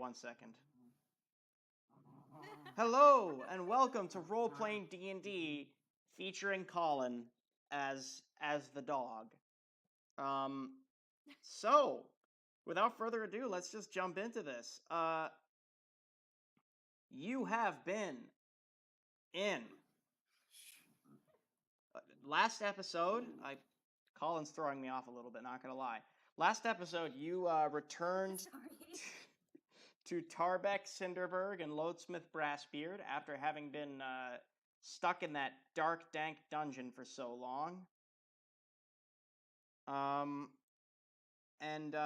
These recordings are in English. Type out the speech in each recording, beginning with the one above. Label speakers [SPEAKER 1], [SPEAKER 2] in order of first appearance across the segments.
[SPEAKER 1] 1 second. Hello and welcome to RolePlane D&D featuring Colin as the dog. So without further ado, let's just jump into this. You have been in last episode. Colin's throwing me off a little bit, not gonna lie. Last episode, you returned to Tarbeck, Cinderberg, and Loadsmith Brassbeard after having been stuck in that dark, dank dungeon for so long. And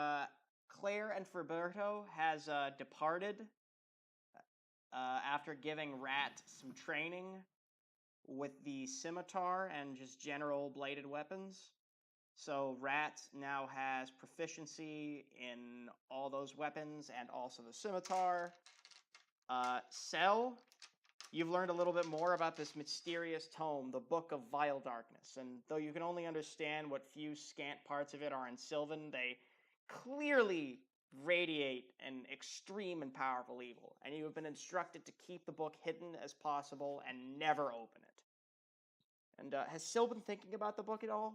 [SPEAKER 1] Claire and Ferberto has departed after giving Rat some training with the scimitar and just general bladed weapons. So Rat now has proficiency in all those weapons and also the scimitar. Cell, you've learned a little bit more about this mysterious tome, the Book of Vile Darkness, and though you can only understand what few scant parts of it are in Sylvan, they clearly radiate an extreme and powerful evil, and you have been instructed to keep the book hidden as possible and never open it. And has Syl been thinking about the book at all?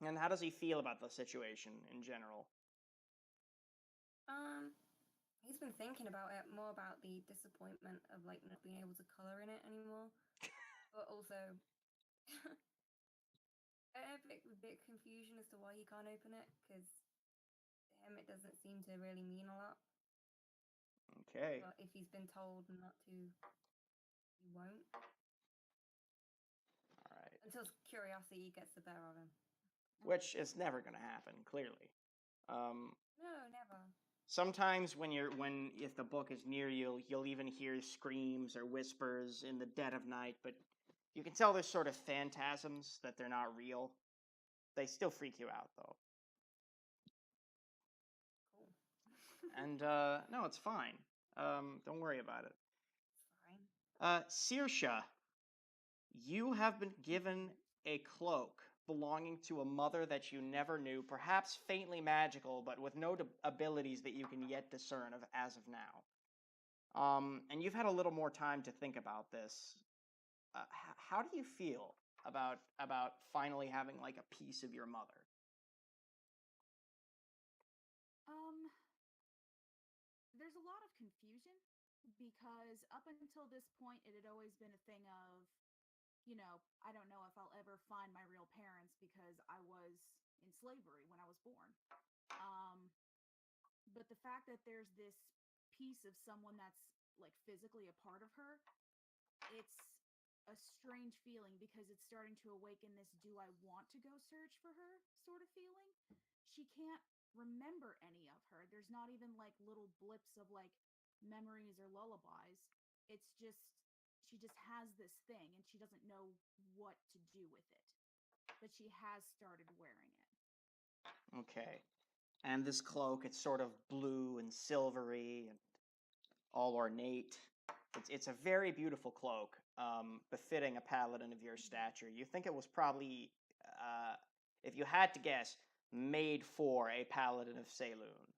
[SPEAKER 1] And how does he feel about the situation in general?
[SPEAKER 2] He's been thinking about it, more about the disappointment of like not being able to color in it anymore, but also a bit confusion as to why he can't open it, because to him it doesn't seem to really mean a lot.
[SPEAKER 1] Okay.
[SPEAKER 2] But if he's been told not to, he won't.
[SPEAKER 1] All right.
[SPEAKER 2] Until curiosity gets the better of him.
[SPEAKER 1] Which is never going to happen, clearly.
[SPEAKER 2] No, never.
[SPEAKER 1] Sometimes if the book is near you, you'll even hear screams or whispers in the dead of night, but you can tell they're sort of phantasms, that they're not real. They still freak you out, though.
[SPEAKER 2] Cool.
[SPEAKER 1] And, no, it's fine. Don't worry about it.
[SPEAKER 2] It's fine.
[SPEAKER 1] Saoirse, you have been given a cloak belonging to a mother that you never knew, perhaps faintly magical, but with no abilities that you can yet discern of as of now. And you've had a little more time to think about this. How do you feel about finally having like a piece of your mother?
[SPEAKER 3] There's a lot of confusion because up until this point, it had always been a thing of, I don't know if I'll ever find my real parents because I was in slavery when I was born. But the fact that there's this piece of someone that's like physically a part of her, it's a strange feeling because it's starting to awaken this do I want to go search for her sort of feeling. She can't remember any of her. There's not even like little blips of like memories or lullabies. It's just she just has this thing and she doesn't know what to do with it. But she has started wearing it.
[SPEAKER 1] Okay. And this cloak, it's sort of blue and silvery and all ornate. It's a very beautiful cloak, befitting a paladin of your stature. You think it was probably, if you had to guess, made for a paladin of Saloon.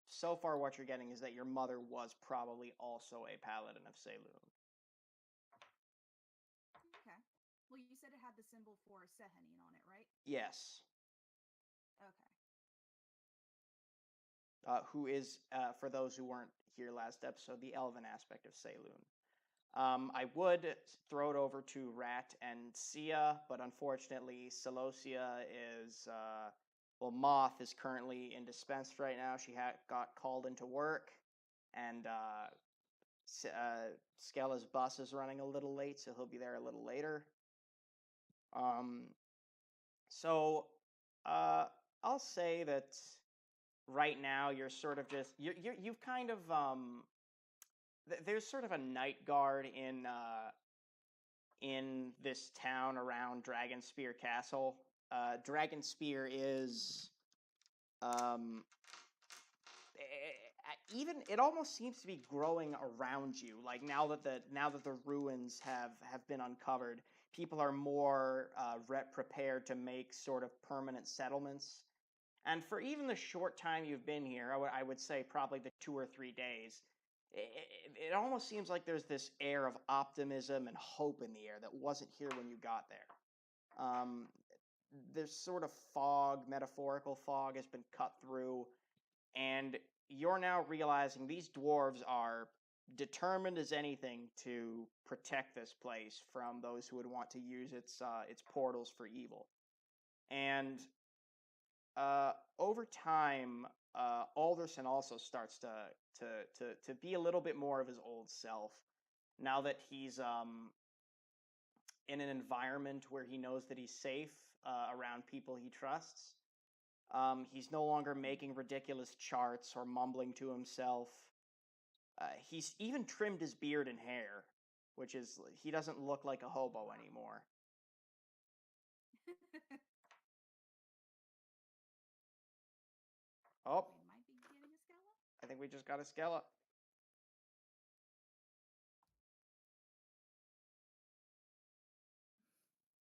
[SPEAKER 1] So far what you're getting is that your mother was probably also a paladin of Saloon.
[SPEAKER 3] Okay. Well, you said it had the symbol for Sehanine on it, right?
[SPEAKER 1] Yes.
[SPEAKER 3] Okay.
[SPEAKER 1] Who is, for those who weren't here last episode, the elven aspect of Saloon. I would throw it over to Rat and Sia, but unfortunately, Celosia is, Moth is currently indispensed right now. She got called into work, and Skella's bus is running a little late, so he'll be there a little later. I'll say that right now you're sort of just you've kind of there's sort of a night guard in this town around Dragonspear Castle. Dragonspear is even it almost seems to be growing around you. Like now that the ruins have been uncovered, people are more prepared to make sort of permanent settlements. And for even the short time you've been here, I would say probably the 2 or 3 days, it almost seems like there's this air of optimism and hope in the air that wasn't here when you got there. This sort of fog, metaphorical fog, has been cut through, and you're now realizing these dwarves are determined as anything to protect this place from those who would want to use its portals for evil. And over time, Alderson also starts to be a little bit more of his old self now that he's in an environment where he knows that he's safe around people he trusts. He's no longer making ridiculous charts or mumbling to himself. He's even trimmed his beard and hair, which is, he doesn't look like a hobo anymore. Oh,
[SPEAKER 3] We might be getting a Skella.
[SPEAKER 1] I think we just got a Skella.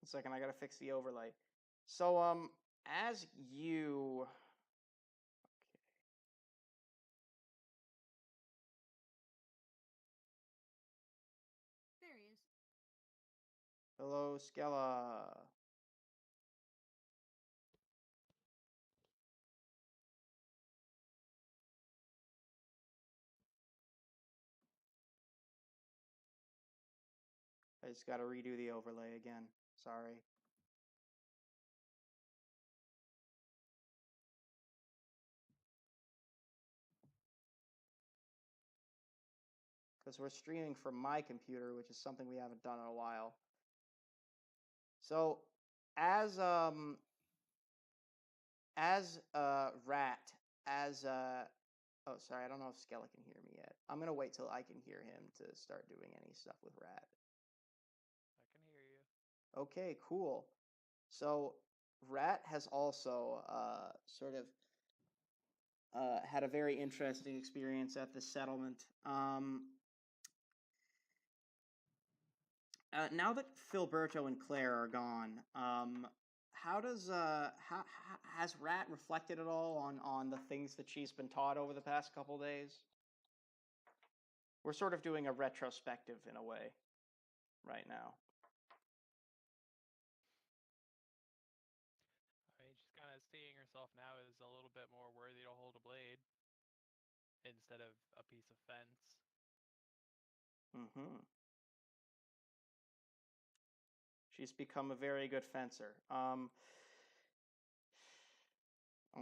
[SPEAKER 1] One second, I gotta fix the overlay. So, as you...
[SPEAKER 3] There he is.
[SPEAKER 1] Hello, Skella. I just gotta redo the overlay again. Sorry. Because we're streaming from my computer, which is something we haven't done in a while. So, as Rat, oh, sorry, I don't know if Skella can hear me yet. I'm gonna wait till I can hear him to start doing any stuff with Rat.
[SPEAKER 4] I can hear you.
[SPEAKER 1] Okay, cool. So, Rat has also sort of had a very interesting experience at the settlement. Now that Filberto and Claire are gone, how does how has Rat reflected at all on the things that she's been taught over the past couple days? We're sort of doing a retrospective in a way right now.
[SPEAKER 4] I mean, she's kind of seeing herself now as a little bit more worthy to hold a blade instead of a piece of fence.
[SPEAKER 1] Mm-hmm. She's become a very good fencer. I'm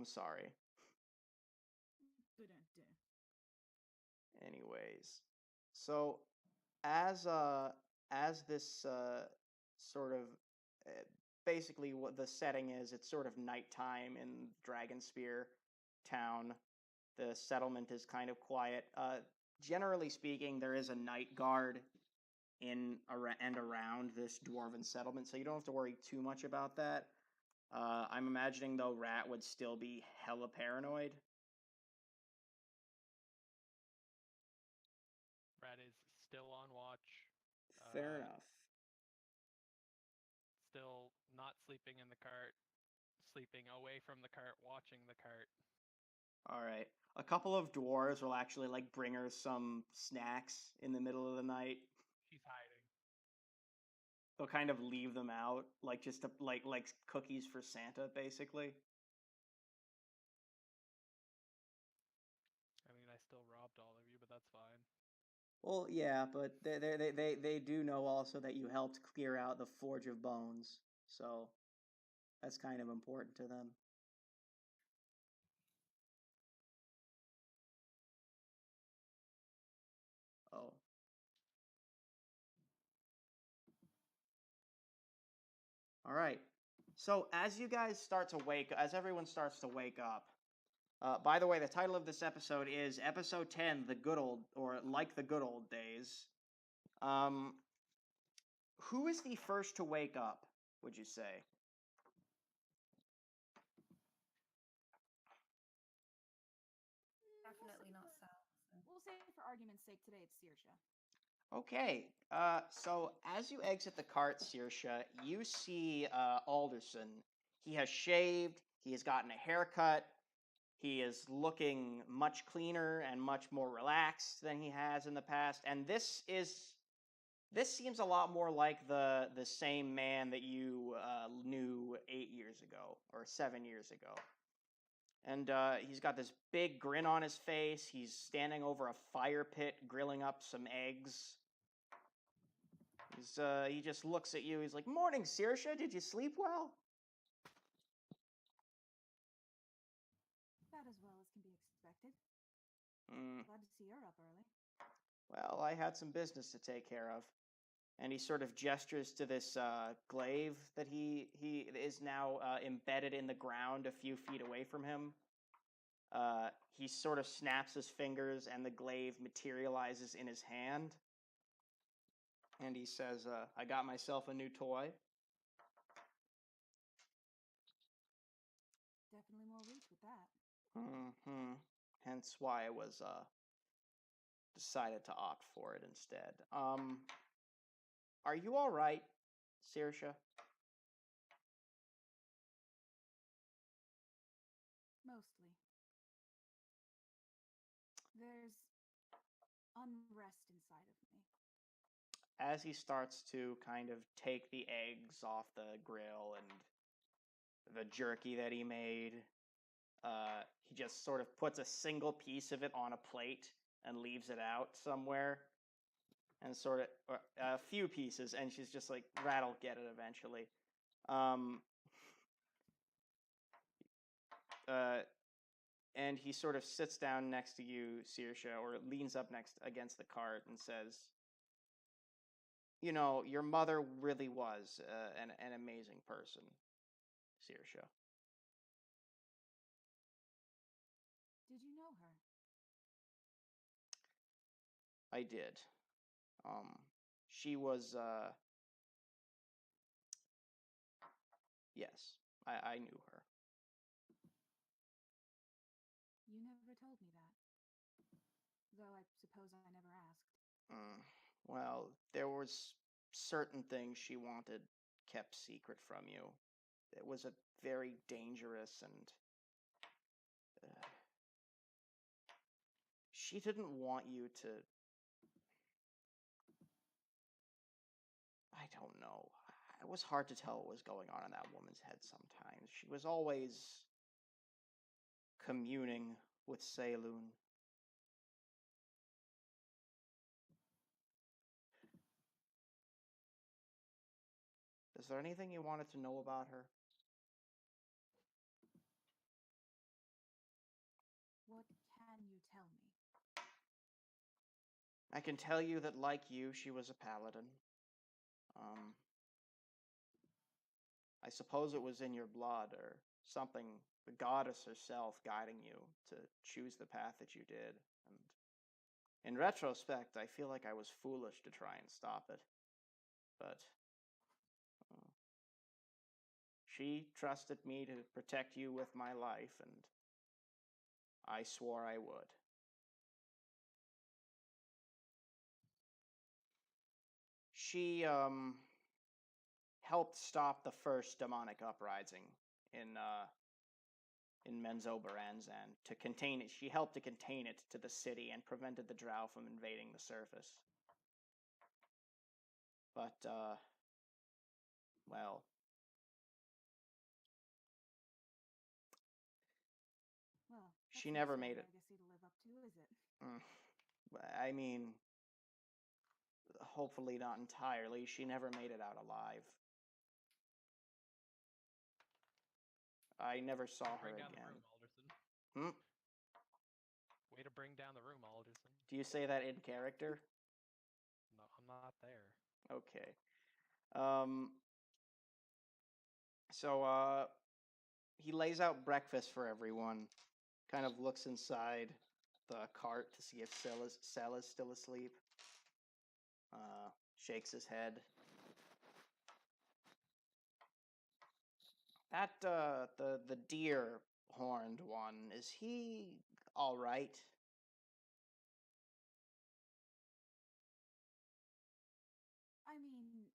[SPEAKER 1] sorry. Anyways, so as this sort of uh, basically what the setting is, it's sort of nighttime in Dragonspear town. The settlement is kind of quiet. Generally speaking, there is a night guard in and around this dwarven settlement, so you don't have to worry too much about that. I'm imagining though Rat would still be hella paranoid.
[SPEAKER 4] Rat is still on watch.
[SPEAKER 1] Fair enough.
[SPEAKER 4] Still not sleeping in the cart, sleeping away from the cart, watching the cart.
[SPEAKER 1] All right. A couple of dwarves will actually like bring her some snacks in the middle of the night.
[SPEAKER 4] She's hiding.
[SPEAKER 1] They'll kind of leave them out, like just to, like cookies for Santa, basically.
[SPEAKER 4] I mean, I still robbed all of you, but that's fine.
[SPEAKER 1] Well, yeah, but they do know also that you helped clear out the Forge of Bones, so that's kind of important to them. Oh. All right. So as you guys start to as everyone starts to wake up, by the way, the title of this episode is Episode 10, The Good Old, or Like the Good Old Days. Who is the first to wake up, would you say?
[SPEAKER 2] Definitely not Sal. So.
[SPEAKER 3] We'll say for argument's sake today it's Saoirse.
[SPEAKER 1] Okay, so as you exit the cart, Saoirse, you see Alderson. He has shaved, he has gotten a haircut, He is looking much cleaner and much more relaxed than he has in the past. And this seems a lot more like the same man that you knew 8 years ago or 7 years ago. And he's got this big grin on his face. He's standing over a fire pit grilling up some eggs. He just looks at you. He's like, "Morning, Saoirse. Did you sleep well?"
[SPEAKER 3] About as well as can be expected.
[SPEAKER 1] Mm,
[SPEAKER 3] Glad to see you're up early.
[SPEAKER 1] well, I had some business to take care of. And he sort of gestures to this glaive that he is now embedded in the ground a few feet away from him. He sort of snaps his fingers, and the glaive materializes in his hand. And he says, "I got myself a new toy."
[SPEAKER 3] Definitely more reach with that.
[SPEAKER 1] Hmm. Hence why I was decided to opt for it instead. Are you all right, Saoirse?
[SPEAKER 3] Mostly. There's unrest inside of me.
[SPEAKER 1] As he starts to kind of take the eggs off the grill and the jerky that he made, he just sort of puts a single piece of it on a plate and leaves it out somewhere, and sort of a few pieces, and she's just like, "Rat'll get it eventually." Um, uh, and he sort of sits down next to you, Saoirse, or leans up next against the cart and says, "You know, your mother really was an amazing person, Saoirse."
[SPEAKER 3] Did you know her?
[SPEAKER 1] I did. Um, she was, yes, I knew her.
[SPEAKER 3] You never told me that. Though I suppose I never asked.
[SPEAKER 1] Mm, well, there was certain things she wanted kept secret from you. It was a very dangerous and she didn't want you to. I don't know. It was hard to tell what was going on in that woman's head sometimes. She was always communing with Saloon. Is there anything you wanted to know about her?
[SPEAKER 3] What can you tell me?
[SPEAKER 1] I can tell you that, like you, she was a paladin. I suppose it was in your blood or something, the goddess herself guiding you to choose the path that you did. And in retrospect, I feel like I was foolish to try and stop it. But uh, she trusted me to protect you with my life, and I swore I would. She helped stop the first demonic uprising in Menzoberranzan to contain it. She helped to contain it to the city and prevented the drow from invading the surface. But well,
[SPEAKER 3] Well,
[SPEAKER 1] she
[SPEAKER 3] that's no
[SPEAKER 1] never
[SPEAKER 3] small
[SPEAKER 1] made it.
[SPEAKER 3] legacy to live up to, is it?
[SPEAKER 1] I mean, hopefully not entirely. She never made it out alive. I never saw her
[SPEAKER 4] Bring down the
[SPEAKER 1] again.
[SPEAKER 4] room, Alderson.
[SPEAKER 1] Hmm?
[SPEAKER 4] Way to bring down the room, Alderson.
[SPEAKER 1] Do you say that in character?
[SPEAKER 4] No, I'm not there.
[SPEAKER 1] Okay. Um. So he lays out breakfast for everyone. Kind of looks inside the cart to see if Sel is still asleep. Shakes his head. That the deer horned one, is he all right?
[SPEAKER 3] I mean,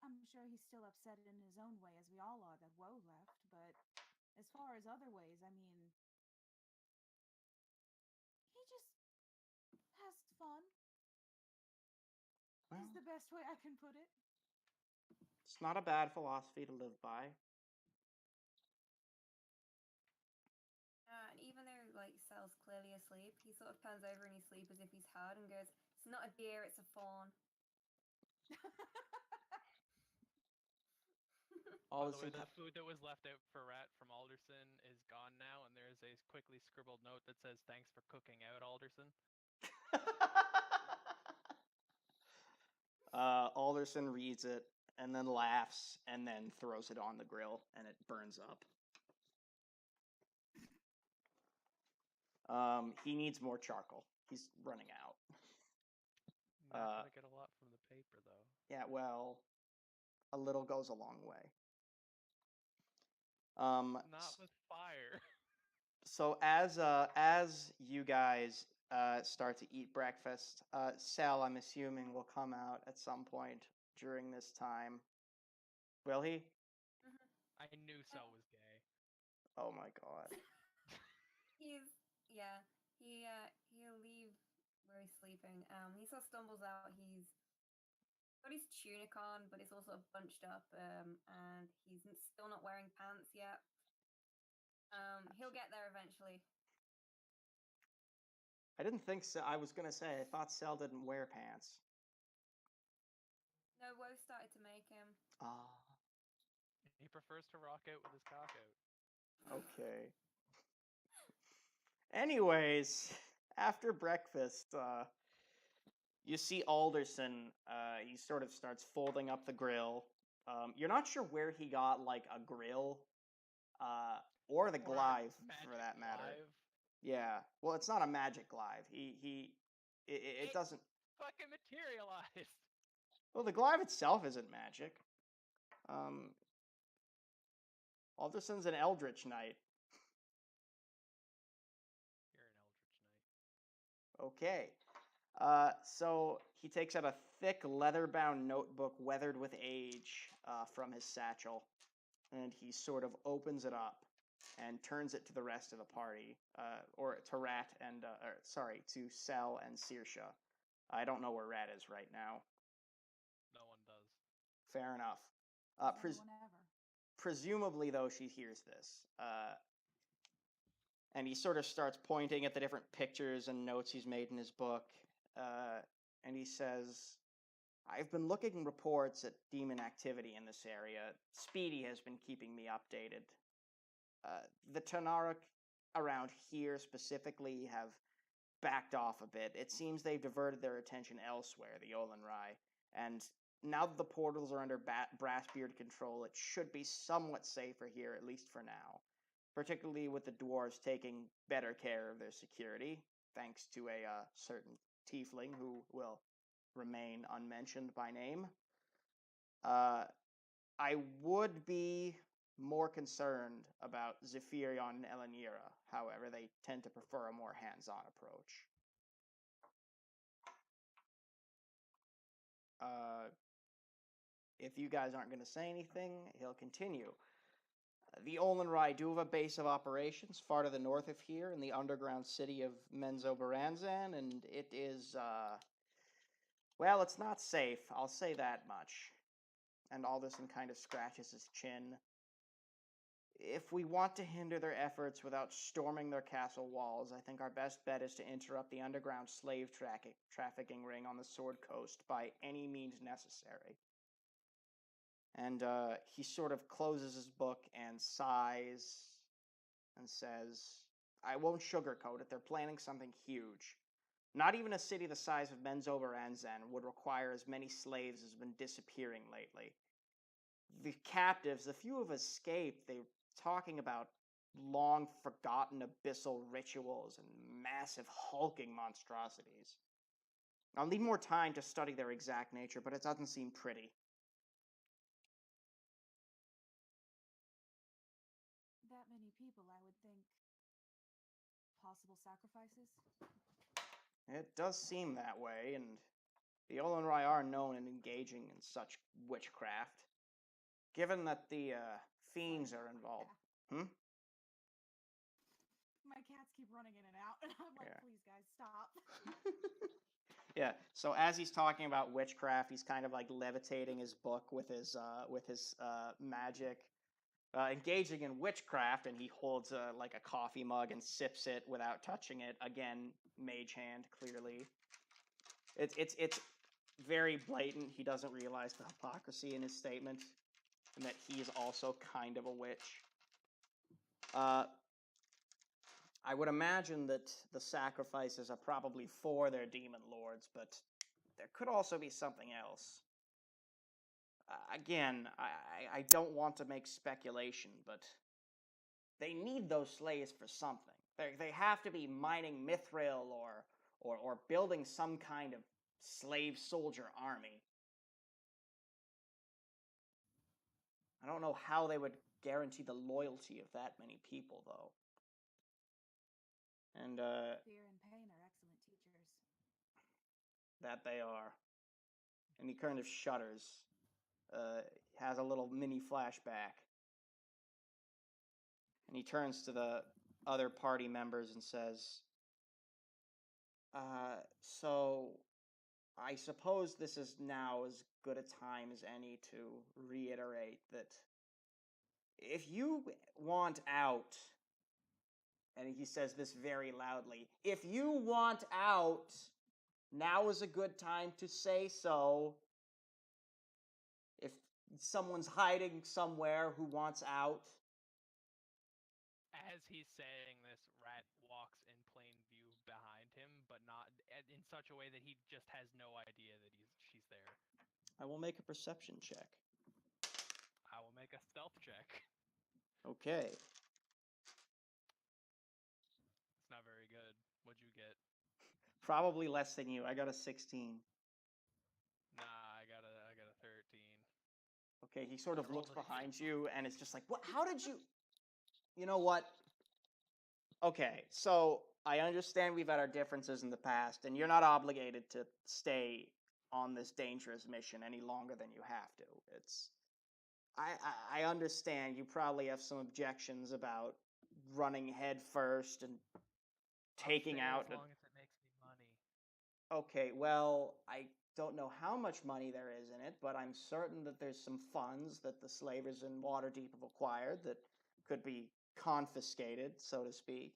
[SPEAKER 3] I'm sure he's still upset in his own way, as we all are that Woe left, but as far as other ways, I mean, is the best way I can put it.
[SPEAKER 1] It's not a bad philosophy to live by.
[SPEAKER 2] And even though like Sel's clearly asleep, he sort of turns over in his sleep as if he's heard and goes, "It's not a deer, it's a fawn."
[SPEAKER 4] By the way,
[SPEAKER 1] Alderson,
[SPEAKER 4] the food that was left out for Rat from Alderson is gone now, and there is a quickly scribbled note that says, "Thanks for cooking out, Alderson."
[SPEAKER 1] Alderson reads it and then laughs and then throws it on the grill and it burns up. He needs more charcoal. He's running out.
[SPEAKER 4] Not gonna get a lot from the paper though.
[SPEAKER 1] Yeah, well, a little goes a long way.
[SPEAKER 4] Not with fire.
[SPEAKER 1] So as you guys start to eat breakfast, Sal, I'm assuming, will come out at some point during this time. Will he?
[SPEAKER 4] I knew Cell was gay.
[SPEAKER 1] Oh my god.
[SPEAKER 2] He'll leave where he's sleeping. He sort of stumbles out. He's got his tunic on, but it's also bunched up. And he's still not wearing pants yet. He'll get there eventually.
[SPEAKER 1] I didn't think so. I was gonna say I thought Sal didn't wear pants.
[SPEAKER 2] No, Woe started to make him.
[SPEAKER 1] Ah,
[SPEAKER 4] He prefers to rock out with his cock out.
[SPEAKER 1] okay. Anyways, after breakfast, you see Alderson. He sort of starts folding up the grill. You're not sure where he got like a grill, or the
[SPEAKER 4] Or a
[SPEAKER 1] glaive for
[SPEAKER 4] magic
[SPEAKER 1] that matter.
[SPEAKER 4] glaive.
[SPEAKER 1] Yeah. Well, it's not a magic glaive. It doesn't.
[SPEAKER 4] Fucking materialized.
[SPEAKER 1] Well, the glaive itself isn't magic. Alderson's an Eldritch Knight.
[SPEAKER 4] You're an Eldritch Knight.
[SPEAKER 1] Okay. So he takes out a thick leather-bound notebook weathered with age from his satchel, and he sort of opens it up and turns it to the rest of the party, or to Rat and, to Sel and Saoirse. I don't know where Rat is right now.
[SPEAKER 4] No one does.
[SPEAKER 1] Fair enough.
[SPEAKER 3] No one ever.
[SPEAKER 1] Presumably, though, she hears this. And he sort of starts pointing at the different pictures and notes he's made in his book. And he says, "I've been looking reports at demon activity in this area. Speedy has been keeping me updated. The Tanaruk around here specifically have backed off a bit. It seems they've diverted their attention elsewhere, the Olenrai. And now that the portals are under Brassbeard control, it should be somewhat safer here, at least for now. Particularly with the dwarves taking better care of their security, thanks to a certain tiefling who will remain unmentioned by name. I would be more concerned about Zephyrion and Elenira. However, they tend to prefer a more hands-on approach. If you guys aren't going to say anything, he'll continue. The Olenrai do have a base of operations far to the north of here in the underground city of Menzoberranzan, and it is, well, it's not safe, I'll say that much. And Alderson kind of scratches his chin. If we want to hinder their efforts without storming their castle walls, I think our best bet is to interrupt the underground slave trafficking ring on the Sword Coast by any means necessary. And he sort of closes his book and sighs and says, "I won't sugarcoat it, they're planning something huge. Not even a city the size of Menzoberranzan would require as many slaves as have been disappearing lately. The captives, the few have escaped, they're talking about long forgotten abyssal rituals and massive hulking monstrosities. I'll need more time to study their exact nature, but it doesn't seem pretty."
[SPEAKER 3] That many people, I would think. Possible sacrifices?
[SPEAKER 1] It does seem that way, and the Olenrai are known in engaging in such witchcraft. Given that the fiends are involved.
[SPEAKER 3] Yeah. My cats keep running in and out, and I'm like,
[SPEAKER 1] Yeah.
[SPEAKER 3] please, guys, stop.
[SPEAKER 1] Yeah. So as he's talking about witchcraft, he's kind of like levitating his book with his magic, engaging in witchcraft, and he holds like a coffee mug and sips it without touching it. Again, mage hand, clearly. It's very blatant. He doesn't realize the hypocrisy in his statement, and that he is also kind of a witch. I would imagine that the sacrifices are probably for their demon lords, but there could also be something else. Again, I don't want to make speculation, but they need those slaves for something. They have to be mining mithril or building some kind of slave soldier army. I don't know how they would guarantee the loyalty of that many people, though. And
[SPEAKER 3] Fear and pain are excellent teachers.
[SPEAKER 1] that they are. And he kind of shudders. Has a little mini flashback. And he turns to the other party members and says, so I suppose this is now as good a time as any to reiterate that if you want out, and he says this very loudly, if you want out, now is a good time to say so. If someone's hiding somewhere who wants out.
[SPEAKER 4] As he's saying this, Rat walks in plain view behind him, but not in such a way that he just has no idea that she's there.
[SPEAKER 1] I will make a perception check.
[SPEAKER 4] I will make a stealth check.
[SPEAKER 1] Okay.
[SPEAKER 4] It's not very good. What'd you get?
[SPEAKER 1] Probably less than you. I got a 16.
[SPEAKER 4] Nah, I got a 13.
[SPEAKER 1] Okay, he sort of
[SPEAKER 4] I rolled
[SPEAKER 1] looks
[SPEAKER 4] a
[SPEAKER 1] behind
[SPEAKER 4] 6.
[SPEAKER 1] you and it's just like, what? How did you? You know what? Okay, so I understand we've had our differences in the past, and you're not obligated to stay on this dangerous mission any longer than you have to. It's, I understand you probably have some objections about running head first and taking
[SPEAKER 4] I'll
[SPEAKER 1] out.
[SPEAKER 4] stay as long as it makes me money.
[SPEAKER 1] Okay, well, I don't know how much money there is in it, but I'm certain that there's some funds that the slavers in Waterdeep have acquired that could be confiscated, so to speak.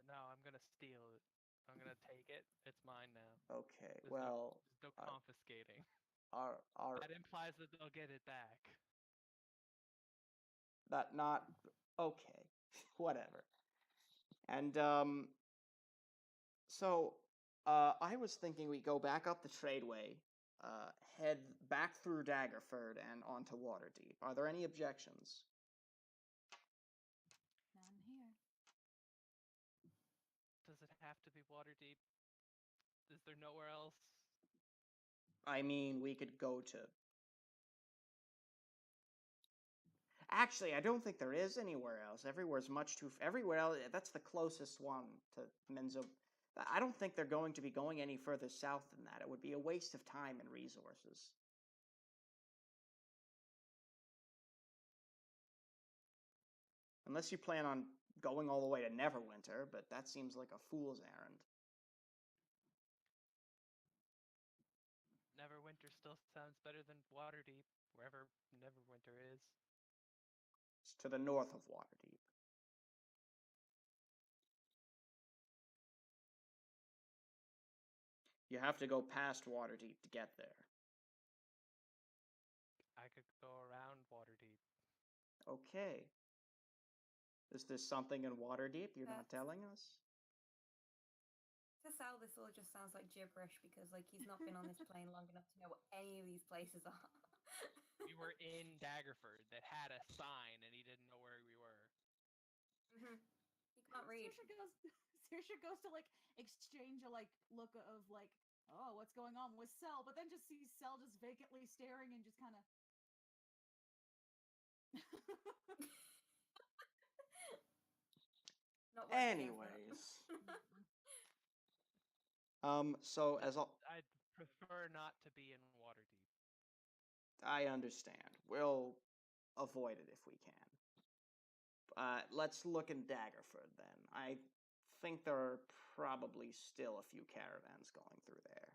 [SPEAKER 4] No, I'm gonna steal it. I'm gonna take it. It's mine now.
[SPEAKER 1] Okay,
[SPEAKER 4] There's
[SPEAKER 1] well,
[SPEAKER 4] no confiscating.
[SPEAKER 1] are
[SPEAKER 4] That implies that they'll get it back.
[SPEAKER 1] that not okay? Whatever. And so I was thinking we go back up the tradeway, head back through Daggerford and onto Waterdeep. Are there any objections?
[SPEAKER 3] None here.
[SPEAKER 4] Does it have to be Waterdeep? Is there nowhere else?
[SPEAKER 1] I mean, we could go to. Actually, I don't think there is anywhere else. Everywhere's much too. Everywhere else, that's the closest one to Menzo. I don't think they're going to be going any further south than that. It would be a waste of time and resources. Unless you plan on going all the way to Neverwinter, but that seems like a fool's errand.
[SPEAKER 4] Neverwinter still sounds better than Waterdeep, wherever Neverwinter is.
[SPEAKER 1] It's to the north of Waterdeep. You have to go past Waterdeep to get there.
[SPEAKER 4] I could go around Waterdeep.
[SPEAKER 1] Okay. Is there something in Waterdeep you're not telling us?
[SPEAKER 2] To Sal, this all just sounds like gibberish because, like, he's not been on this plane long enough to know what any of these places are.
[SPEAKER 4] We were in Daggerford that had a sign, and he didn't know where we were.
[SPEAKER 2] Mm-hmm. He can't read.
[SPEAKER 3] Saoirse goes to like exchange a like look of like, oh, what's going on with Cell, but then just sees Cell just vacantly staring and just kind of.
[SPEAKER 2] Not worth the effort.
[SPEAKER 1] Anyways. So as
[SPEAKER 4] I'd prefer not to be in Waterdeep.
[SPEAKER 1] I understand. We'll avoid it if we can. Let's look in Daggerford then. I think there are probably still a few caravans going through there.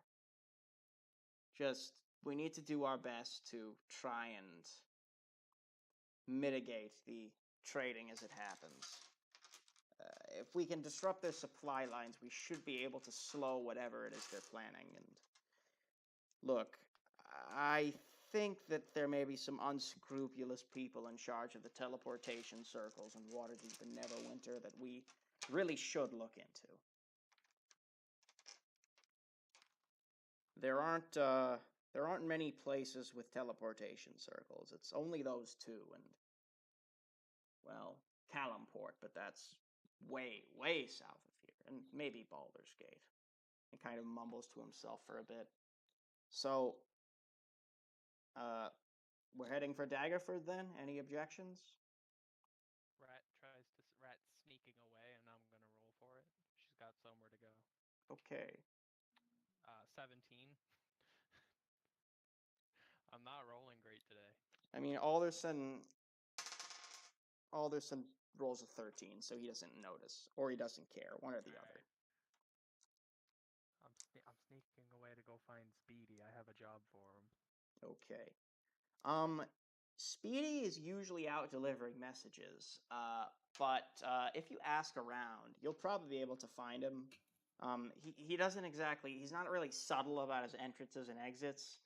[SPEAKER 1] Just, we need to do our best to try and mitigate the trading as it happens. If we can disrupt their supply lines, we should be able to slow whatever it is they're planning. And look, I think that there may be some unscrupulous people in charge of the teleportation circles in Waterdeep and Neverwinter that we really should look into. There aren't many places with teleportation circles. It's only those two, and well, Calimport, but that's way, way south of here, and maybe Baldur's Gate. He kind of mumbles to himself for a bit. So, we're heading for Daggerford then? Any objections?
[SPEAKER 4] Rat's sneaking away, and I'm gonna roll for it. She's got somewhere to go.
[SPEAKER 1] Okay.
[SPEAKER 4] 17. I'm not rolling great today.
[SPEAKER 1] I mean, Alderson rolls a 13, so he doesn't notice, or he doesn't care, one or the other.
[SPEAKER 4] I'm sneaking away to go find Speedy. I have a job for him.
[SPEAKER 1] Okay. Speedy is usually out delivering messages, but if you ask around, you'll probably be able to find him. He's not really subtle about his entrances and exits,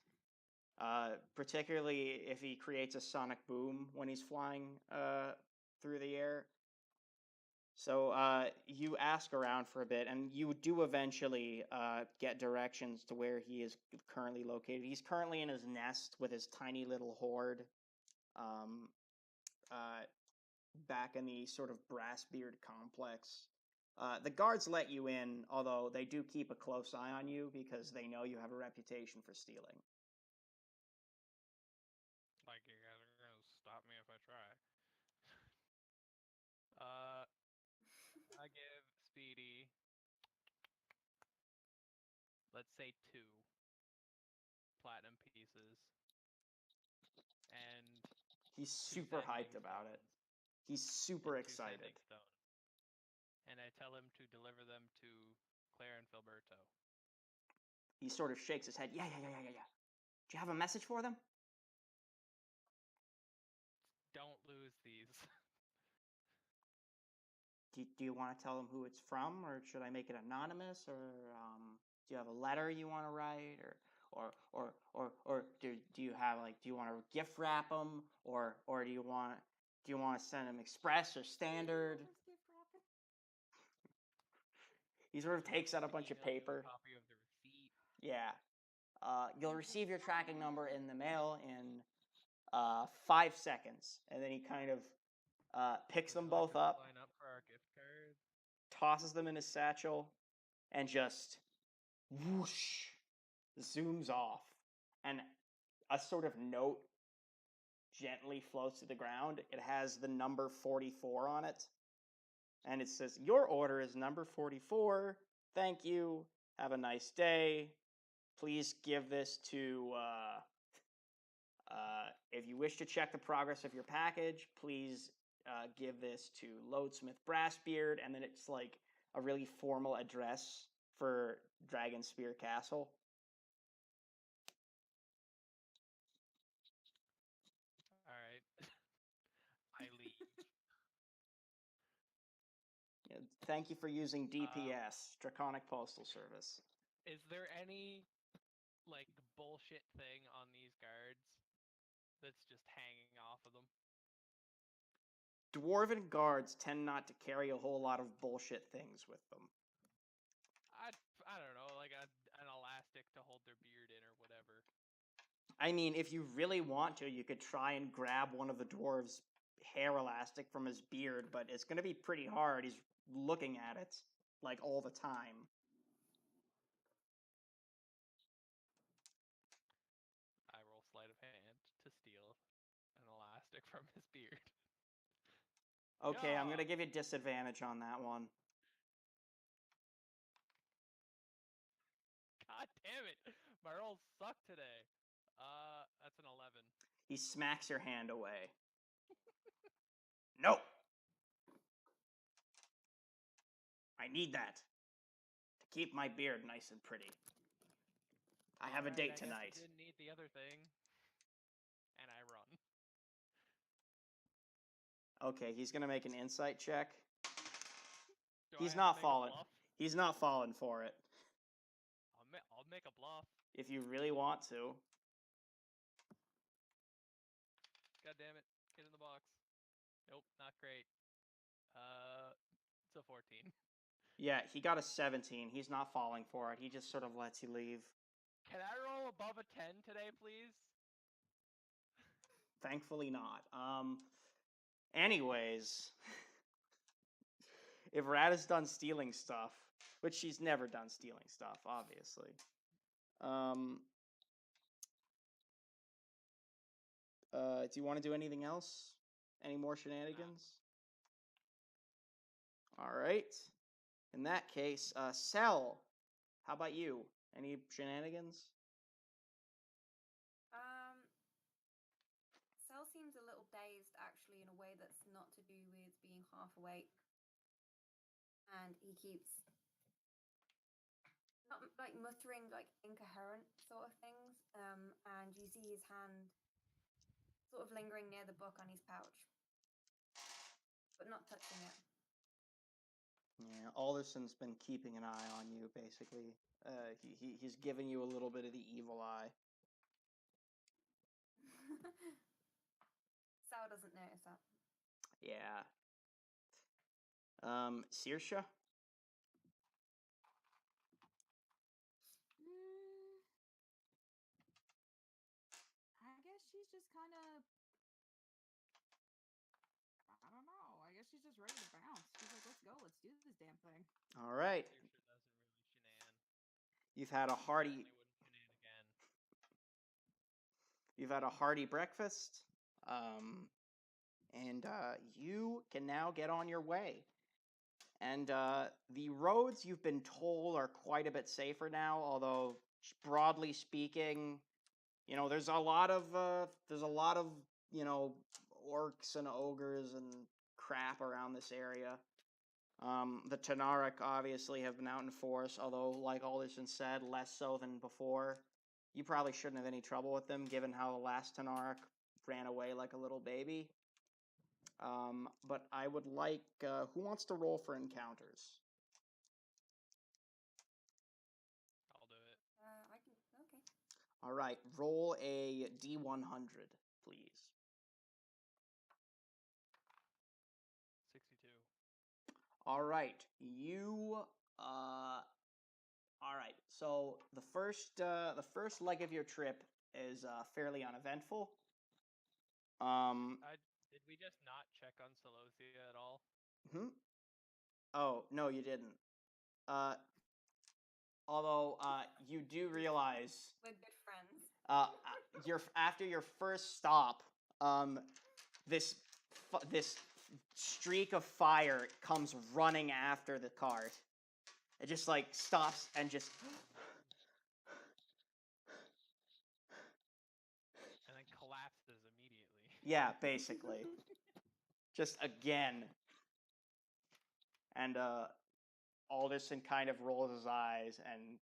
[SPEAKER 1] particularly if he creates a sonic boom when he's flying through the air. So you ask around for a bit, and you do eventually get directions to where he is currently located. He's currently in his nest with his tiny little horde, back in the sort of Brassbeard complex. The guards let you in, although they do keep a close eye on you because they know you have a reputation for stealing.
[SPEAKER 4] Like, you guys are gonna stop me if I try. I give Speedy, let's say 2 platinum pieces, and
[SPEAKER 1] He's
[SPEAKER 4] 2
[SPEAKER 1] super hyped
[SPEAKER 4] sending
[SPEAKER 1] about it.
[SPEAKER 4] stones.
[SPEAKER 1] He's super
[SPEAKER 4] And 2
[SPEAKER 1] excited.
[SPEAKER 4] sending stones. And I tell him to deliver them to Claire and Filberto.
[SPEAKER 1] He sort of shakes his head. Yeah. Do you have a message for them?
[SPEAKER 4] Don't lose these.
[SPEAKER 1] Do you want to tell them who it's from, or should I make it anonymous, or do you have a letter you want to write, or do you have do you want to gift wrap them, or do you want to send them express or standard? He sort of takes out a bunch of paper.
[SPEAKER 4] A copy of the receipt.
[SPEAKER 1] Yeah. You'll receive your tracking number in the mail in 5 seconds, and then he kind of picks them both up,
[SPEAKER 4] Line up for our gift card.
[SPEAKER 1] tosses them in his satchel, and just whoosh zooms off. And a sort of note gently floats to the ground. It has the number 44 on it. And it says, "Your order is number 44. Thank you. Have a nice day. Please give this to, if you wish to check the progress of your package, please give this to Loadsmith Brassbeard." And then it's like a really formal address for Dragonspear Castle.
[SPEAKER 4] All right. I leave.
[SPEAKER 1] Thank you for using DPS, Draconic Postal Service.
[SPEAKER 4] Is there any bullshit thing on these guards that's just hanging off of them?
[SPEAKER 1] Dwarven guards tend not to carry a whole lot of bullshit things with them.
[SPEAKER 4] I don't know, like an elastic to hold their beard in or whatever.
[SPEAKER 1] I mean, if you really want to, you could try and grab one of the dwarves' hair elastic from his beard, but it's going to be pretty hard. He's looking at it, all the time.
[SPEAKER 4] I roll sleight of hand to steal an elastic from his beard.
[SPEAKER 1] Okay, I'm
[SPEAKER 4] Yeah.
[SPEAKER 1] going to give you disadvantage on that one.
[SPEAKER 4] God damn it! My rolls suck today. That's an 11.
[SPEAKER 1] He smacks your hand away. No! I need that to keep my beard nice and pretty. I have a
[SPEAKER 4] Alright,
[SPEAKER 1] date
[SPEAKER 4] I guess
[SPEAKER 1] tonight.
[SPEAKER 4] you didn't need the other thing. And I run.
[SPEAKER 1] Okay, he's gonna make an insight check.
[SPEAKER 4] Do
[SPEAKER 1] He's
[SPEAKER 4] I have
[SPEAKER 1] not
[SPEAKER 4] to make
[SPEAKER 1] falling.
[SPEAKER 4] A bluff?
[SPEAKER 1] He's not falling for it.
[SPEAKER 4] I'll make a bluff.
[SPEAKER 1] If you really want to.
[SPEAKER 4] God damn it. Get in the box. Nope, not great. It's a 14.
[SPEAKER 1] Yeah, he got a 17. He's not falling for it. He just sort of lets you leave.
[SPEAKER 4] Can I roll above a 10 today, please?
[SPEAKER 1] Thankfully not. Anyways, if Rat is done stealing stuff, which she's never done stealing stuff, obviously. Do you want to do anything else? Any more shenanigans? All right. In that case, Cell, how about you? Any shenanigans?
[SPEAKER 2] Cell seems a little dazed, actually, in a way that's not to do with being half awake. And he keeps not like muttering like incoherent sort of things. And you see his hand sort of lingering near the book on his pouch, but not touching it.
[SPEAKER 1] Yeah, Alderson's been keeping an eye on you, basically. He's giving you a little bit of the evil eye.
[SPEAKER 2] Sal doesn't notice that.
[SPEAKER 1] Yeah. Saoirse?
[SPEAKER 3] I guess she's just kind of. I don't know. I guess she's just ready to bounce. She's like, let's go. Let's do this damn thing.
[SPEAKER 1] All right.
[SPEAKER 4] Saoirse doesn't really shenan.
[SPEAKER 1] You've had a hearty.
[SPEAKER 4] Certainly wouldn't shenan again.
[SPEAKER 1] You've had a hearty breakfast. And you can now get on your way. And the roads, you've been told, are quite a bit safer now. Although, broadly speaking, you know, there's a lot of you know, orcs and ogres and crap around this area. The Tanaruk obviously have been out in force, although, like Alderson said, less so than before. You probably shouldn't have any trouble with them, given how the last Tanaruk ran away like a little baby. But I would like, who wants to roll for encounters?
[SPEAKER 4] I'll do it.
[SPEAKER 2] I can. Okay.
[SPEAKER 1] All right, roll a D100, please.
[SPEAKER 4] 62.
[SPEAKER 1] All right, you. All right, so the first leg of your trip is fairly uneventful.
[SPEAKER 4] Did we just not check on Celosia at all?
[SPEAKER 1] Oh no, you didn't. Although you do realize
[SPEAKER 2] We're good friends.
[SPEAKER 1] after your first stop, this streak of fire comes running after the cart. It just like stops and just
[SPEAKER 4] And then collapses immediately.
[SPEAKER 1] yeah, basically. Just again. And Alderson kind of rolls his eyes and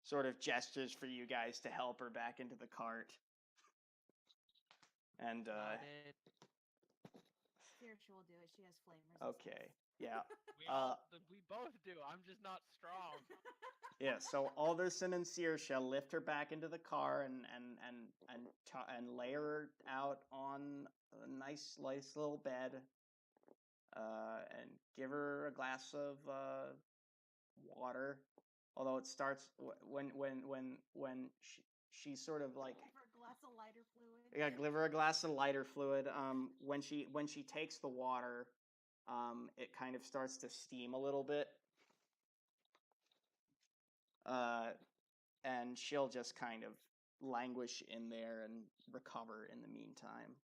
[SPEAKER 1] sort of gestures for you guys to help her back into the cart. And
[SPEAKER 4] Got it.
[SPEAKER 3] Saoirse will do it. She has flame resistance.
[SPEAKER 1] okay, yeah.
[SPEAKER 4] We both do. I'm just not strong.
[SPEAKER 1] Yeah, so Alderson and Saoirse lift her back into the car and lay her out on a nice little bed, and give her a glass of water. Although it starts when she's sort of like
[SPEAKER 3] Give her a glass of lighter fluid.
[SPEAKER 1] yeah, give her a glass of lighter fluid. When she takes the water, it kind of starts to steam a little bit. And she'll just kind of languish in there and recover in the meantime.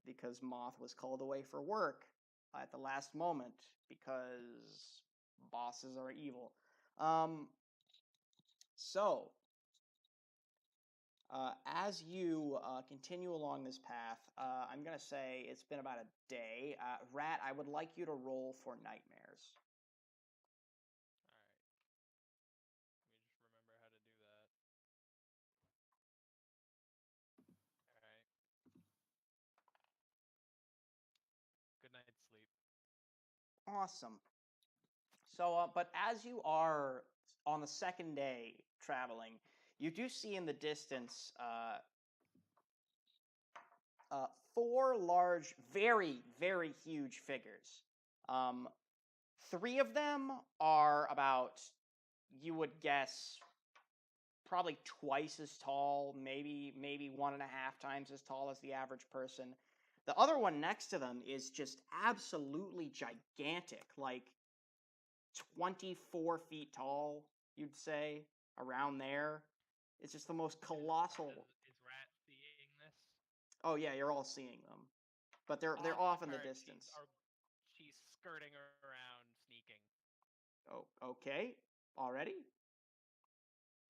[SPEAKER 1] Because Moth was called away for work at the last moment because bosses are evil. So, as you continue along this path, I'm going to say it's been about a day. Rat, I would like you to roll for nightmares. Awesome. So, but as you are on the second day traveling, you do see in the distance four large, very, very huge figures. Um, three of them are about, you would guess, probably twice as tall, maybe 1.5 times as tall as the average person. The other one next to them is just absolutely gigantic, like 24 feet tall, you'd say, around there. It's just the most colossal.
[SPEAKER 4] Is Rat seeing this?
[SPEAKER 1] Oh yeah, you're all seeing them, but they're
[SPEAKER 4] Off
[SPEAKER 1] off
[SPEAKER 4] the
[SPEAKER 1] in the
[SPEAKER 4] cart,
[SPEAKER 1] distance.
[SPEAKER 4] she's skirting around, sneaking.
[SPEAKER 1] Oh, okay, already.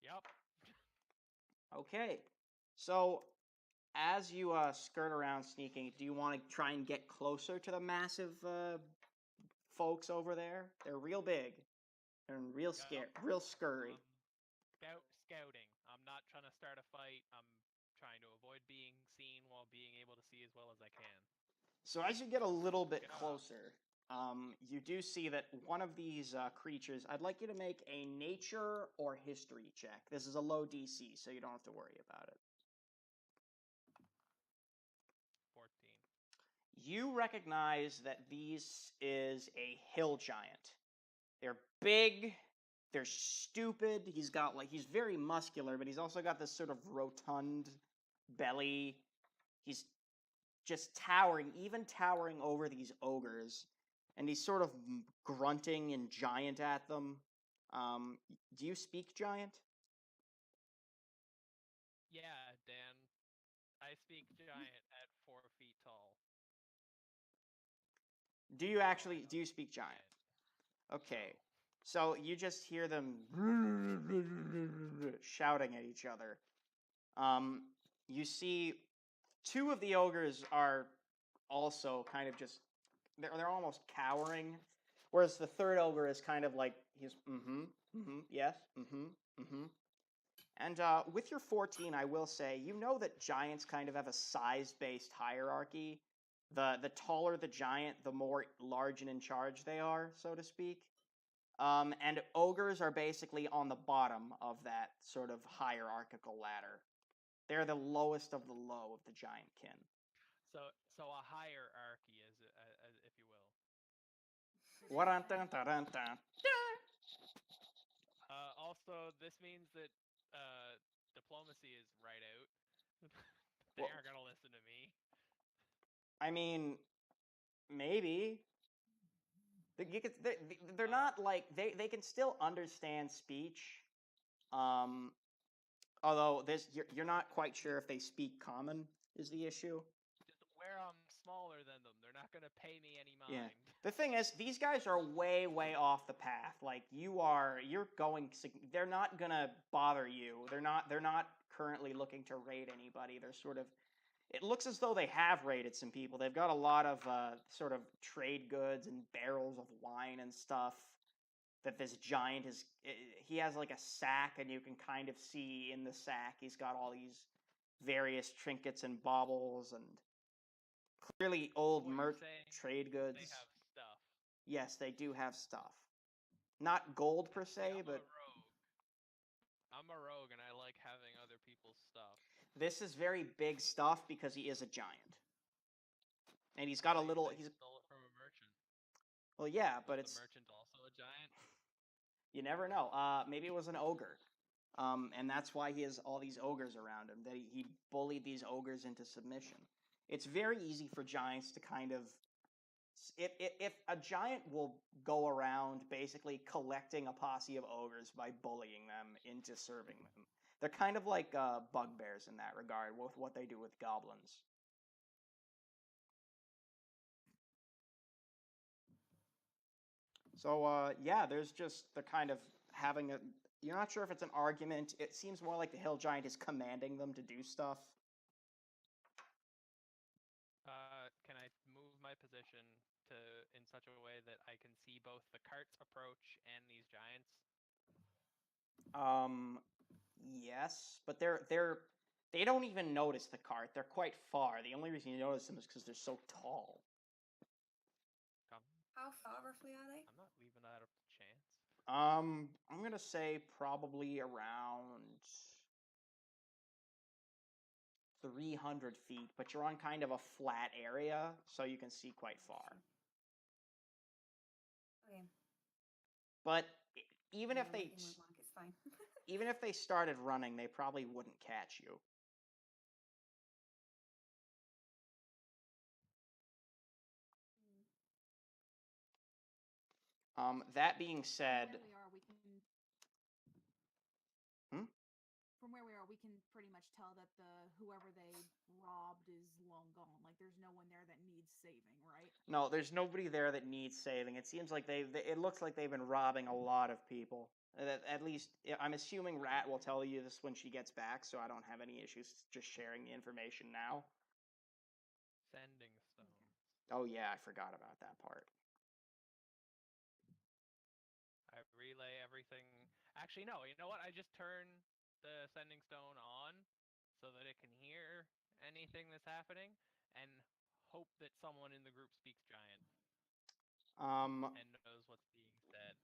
[SPEAKER 4] Yep.
[SPEAKER 1] Okay, so as you skirt around sneaking, do you want to try and get closer to the massive folks over there? They're real big and real scared, real scurry.
[SPEAKER 4] Scouting. I'm not trying to start a fight. I'm trying to avoid being seen while being able to see as well as I can.
[SPEAKER 1] So as you get a little bit
[SPEAKER 4] Yeah.
[SPEAKER 1] closer, you do see that one of these creatures. I'd like you to make a nature or history check. This is a low DC, so you don't have to worry about it.
[SPEAKER 4] 14.
[SPEAKER 1] You recognize that these is a hill giant. They're big, they're stupid. He's very muscular, but he's also got this sort of rotund belly. He's just even towering over these ogres, and he's sort of grunting and giant at them. Do you speak giant?
[SPEAKER 4] Yeah, Dan. I speak giant at 4 feet tall.
[SPEAKER 1] Do you actually? Do you speak giant? Okay. So you just hear them shouting at each other. You see, two of the ogres are also kind of just they're almost cowering, whereas the third ogre is kind of like he's yes And with your 14, I will say you know that giants kind of have a size-based hierarchy. The taller the giant, the more large and in charge they are, so to speak. And ogres are basically on the bottom of that sort of hierarchical ladder. They're the lowest of the low of the giant kin.
[SPEAKER 4] So a hierarchy, as if you will. Also, this means that diplomacy is right out. They
[SPEAKER 1] Well,
[SPEAKER 4] aren't gonna listen to me.
[SPEAKER 1] I mean, maybe. They're not like they can still understand speech. Um, although you're not quite sure if they speak common is the issue.
[SPEAKER 4] Just where I'm smaller than them, they're not gonna pay me any mind.
[SPEAKER 1] Yeah. The thing is, these guys are way, way off the path. Like you're going. They're not gonna bother you. They're not currently looking to raid anybody. They're sort of. It looks as though they have raided some people. They've got a lot of sort of trade goods and barrels of wine and stuff. That this giant is. He has like a sack, and you can kind of see in the sack he's got all these various trinkets and baubles and clearly old trade goods.
[SPEAKER 4] They have stuff.
[SPEAKER 1] Yes, they do have stuff. Not gold per se, but
[SPEAKER 4] I'm a rogue and I like having other people's stuff.
[SPEAKER 1] this is very big stuff because he is a giant. And he's got a little
[SPEAKER 4] They stole it from a merchant.
[SPEAKER 1] Well, yeah, but
[SPEAKER 4] Is
[SPEAKER 1] it's
[SPEAKER 4] the merchant also a giant?
[SPEAKER 1] You never know. Maybe it was an ogre. And that's why he has all these ogres around him. That he bullied these ogres into submission. It's very easy for giants to kind of if a giant will go around basically collecting a posse of ogres by bullying them into serving them. They're kind of like bugbears in that regard with what they do with goblins. So yeah, there's just the kind of having a. You're not sure if it's an argument. It seems more like the hill giant is commanding them to do stuff.
[SPEAKER 4] Can I move my position to in such a way that I can see both the cart's approach and these giants?
[SPEAKER 1] Yes, but they don't even notice the cart. They're quite far. The only reason you notice them is because they're so tall.
[SPEAKER 4] Come.
[SPEAKER 2] How far roughly are they?
[SPEAKER 4] I'm not leaving that up to chance.
[SPEAKER 1] I'm gonna say probably around 300 feet, but you're on kind of a flat area, so you can see quite far.
[SPEAKER 2] Okay.
[SPEAKER 1] But even
[SPEAKER 2] Yeah,
[SPEAKER 1] if
[SPEAKER 2] my
[SPEAKER 1] they
[SPEAKER 2] thing won't work, it's fine.
[SPEAKER 1] even if they started running, they probably wouldn't catch you. That being said,
[SPEAKER 3] From where we are, we can.
[SPEAKER 1] Hmm?
[SPEAKER 3] From where we are, we can pretty much tell that whoever they robbed is long gone. Like, there's no one there that needs saving, right?
[SPEAKER 1] no, there's nobody there that needs saving. It seems like it looks like they've been robbing a lot of people. At least, I'm assuming Rat will tell you this when she gets back, so I don't have any issues just sharing the information now.
[SPEAKER 4] Sending stone.
[SPEAKER 1] Oh yeah, I forgot about that part.
[SPEAKER 4] I relay everything. Actually, no. You know what? I just turn the sending stone on so that it can hear anything that's happening and hope that someone in the group speaks giant
[SPEAKER 1] Um,
[SPEAKER 4] and knows what's being said.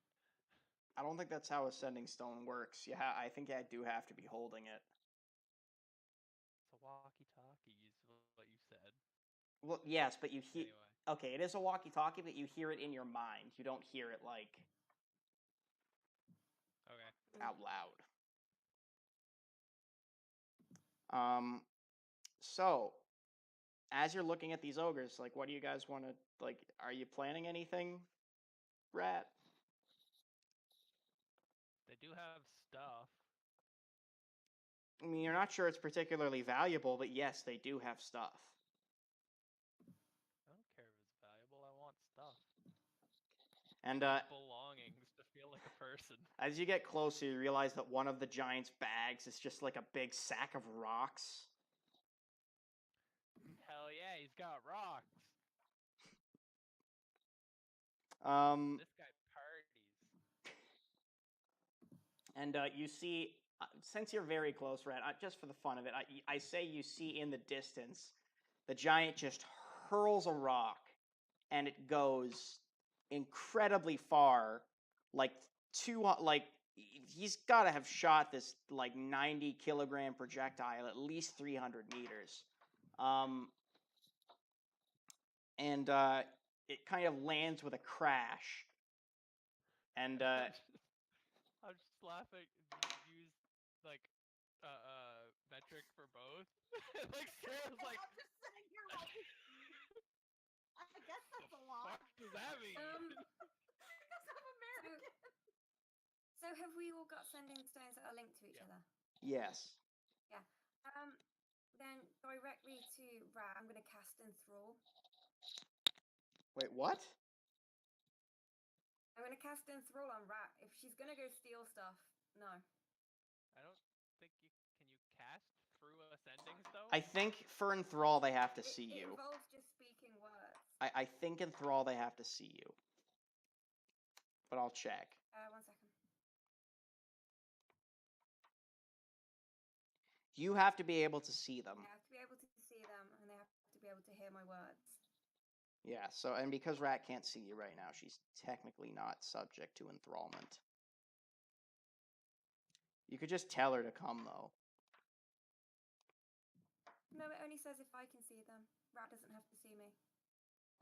[SPEAKER 1] I don't think that's how a sending stone works. Yeah, I think I do have to be holding it.
[SPEAKER 4] It's a walkie-talkie, is what you said.
[SPEAKER 1] Well, yes, but you hear.
[SPEAKER 4] Anyway,
[SPEAKER 1] Okay, it is a walkie-talkie, but you hear it in your mind. You don't hear it like
[SPEAKER 4] okay.
[SPEAKER 1] out loud. So as you're looking at these ogres, like, what do you guys want to like? Are you planning anything, Rat?
[SPEAKER 4] They do have stuff.
[SPEAKER 1] I mean, you're not sure it's particularly valuable, but yes, they do have stuff.
[SPEAKER 4] I don't care if it's valuable. I want stuff.
[SPEAKER 1] And
[SPEAKER 4] Belongings to feel like a person.
[SPEAKER 1] as you get closer, you realize that one of the giant's bags is just like a big sack of rocks.
[SPEAKER 4] Hell yeah, he's got rocks. This guy parties.
[SPEAKER 1] And you see, since you're very close, Rat, just for the fun of it, I say you see in the distance, the giant just hurls a rock, and it goes incredibly far, like he's got to have shot this like 90-kilogram projectile at least 300 meters, and it kind of lands with a crash, and
[SPEAKER 4] I'm just laughing. Use like metric for both. Like Sarah's like,
[SPEAKER 3] I'm just sitting here like, I guess that's a lot.
[SPEAKER 4] fuck does that mean?
[SPEAKER 3] Because I'm American.
[SPEAKER 2] So have we all got sending stones that are linked to each
[SPEAKER 4] Yeah.
[SPEAKER 2] other?
[SPEAKER 1] yes.
[SPEAKER 2] Yeah. Then directly to Rat, I'm going to cast Enthrall.
[SPEAKER 1] Wait, what?
[SPEAKER 2] I'm going to cast Enthrall on Rat. If she's going to go steal stuff, no.
[SPEAKER 4] I don't think you can you cast through a sending stone?
[SPEAKER 1] I think for Enthrall they have to see
[SPEAKER 2] It
[SPEAKER 1] you.
[SPEAKER 2] involves just speaking words.
[SPEAKER 1] I think Enthrall they have to see you. But I'll check.
[SPEAKER 2] 1 second.
[SPEAKER 1] You have to be able to see them.
[SPEAKER 2] They have to be able to see them, and they have to be able to hear my words.
[SPEAKER 1] Yeah, so, and because Rat can't see you right now, she's technically not subject to enthrallment. You could just tell her to come, though.
[SPEAKER 2] No, it only says if I can see them. Rat doesn't have to see me.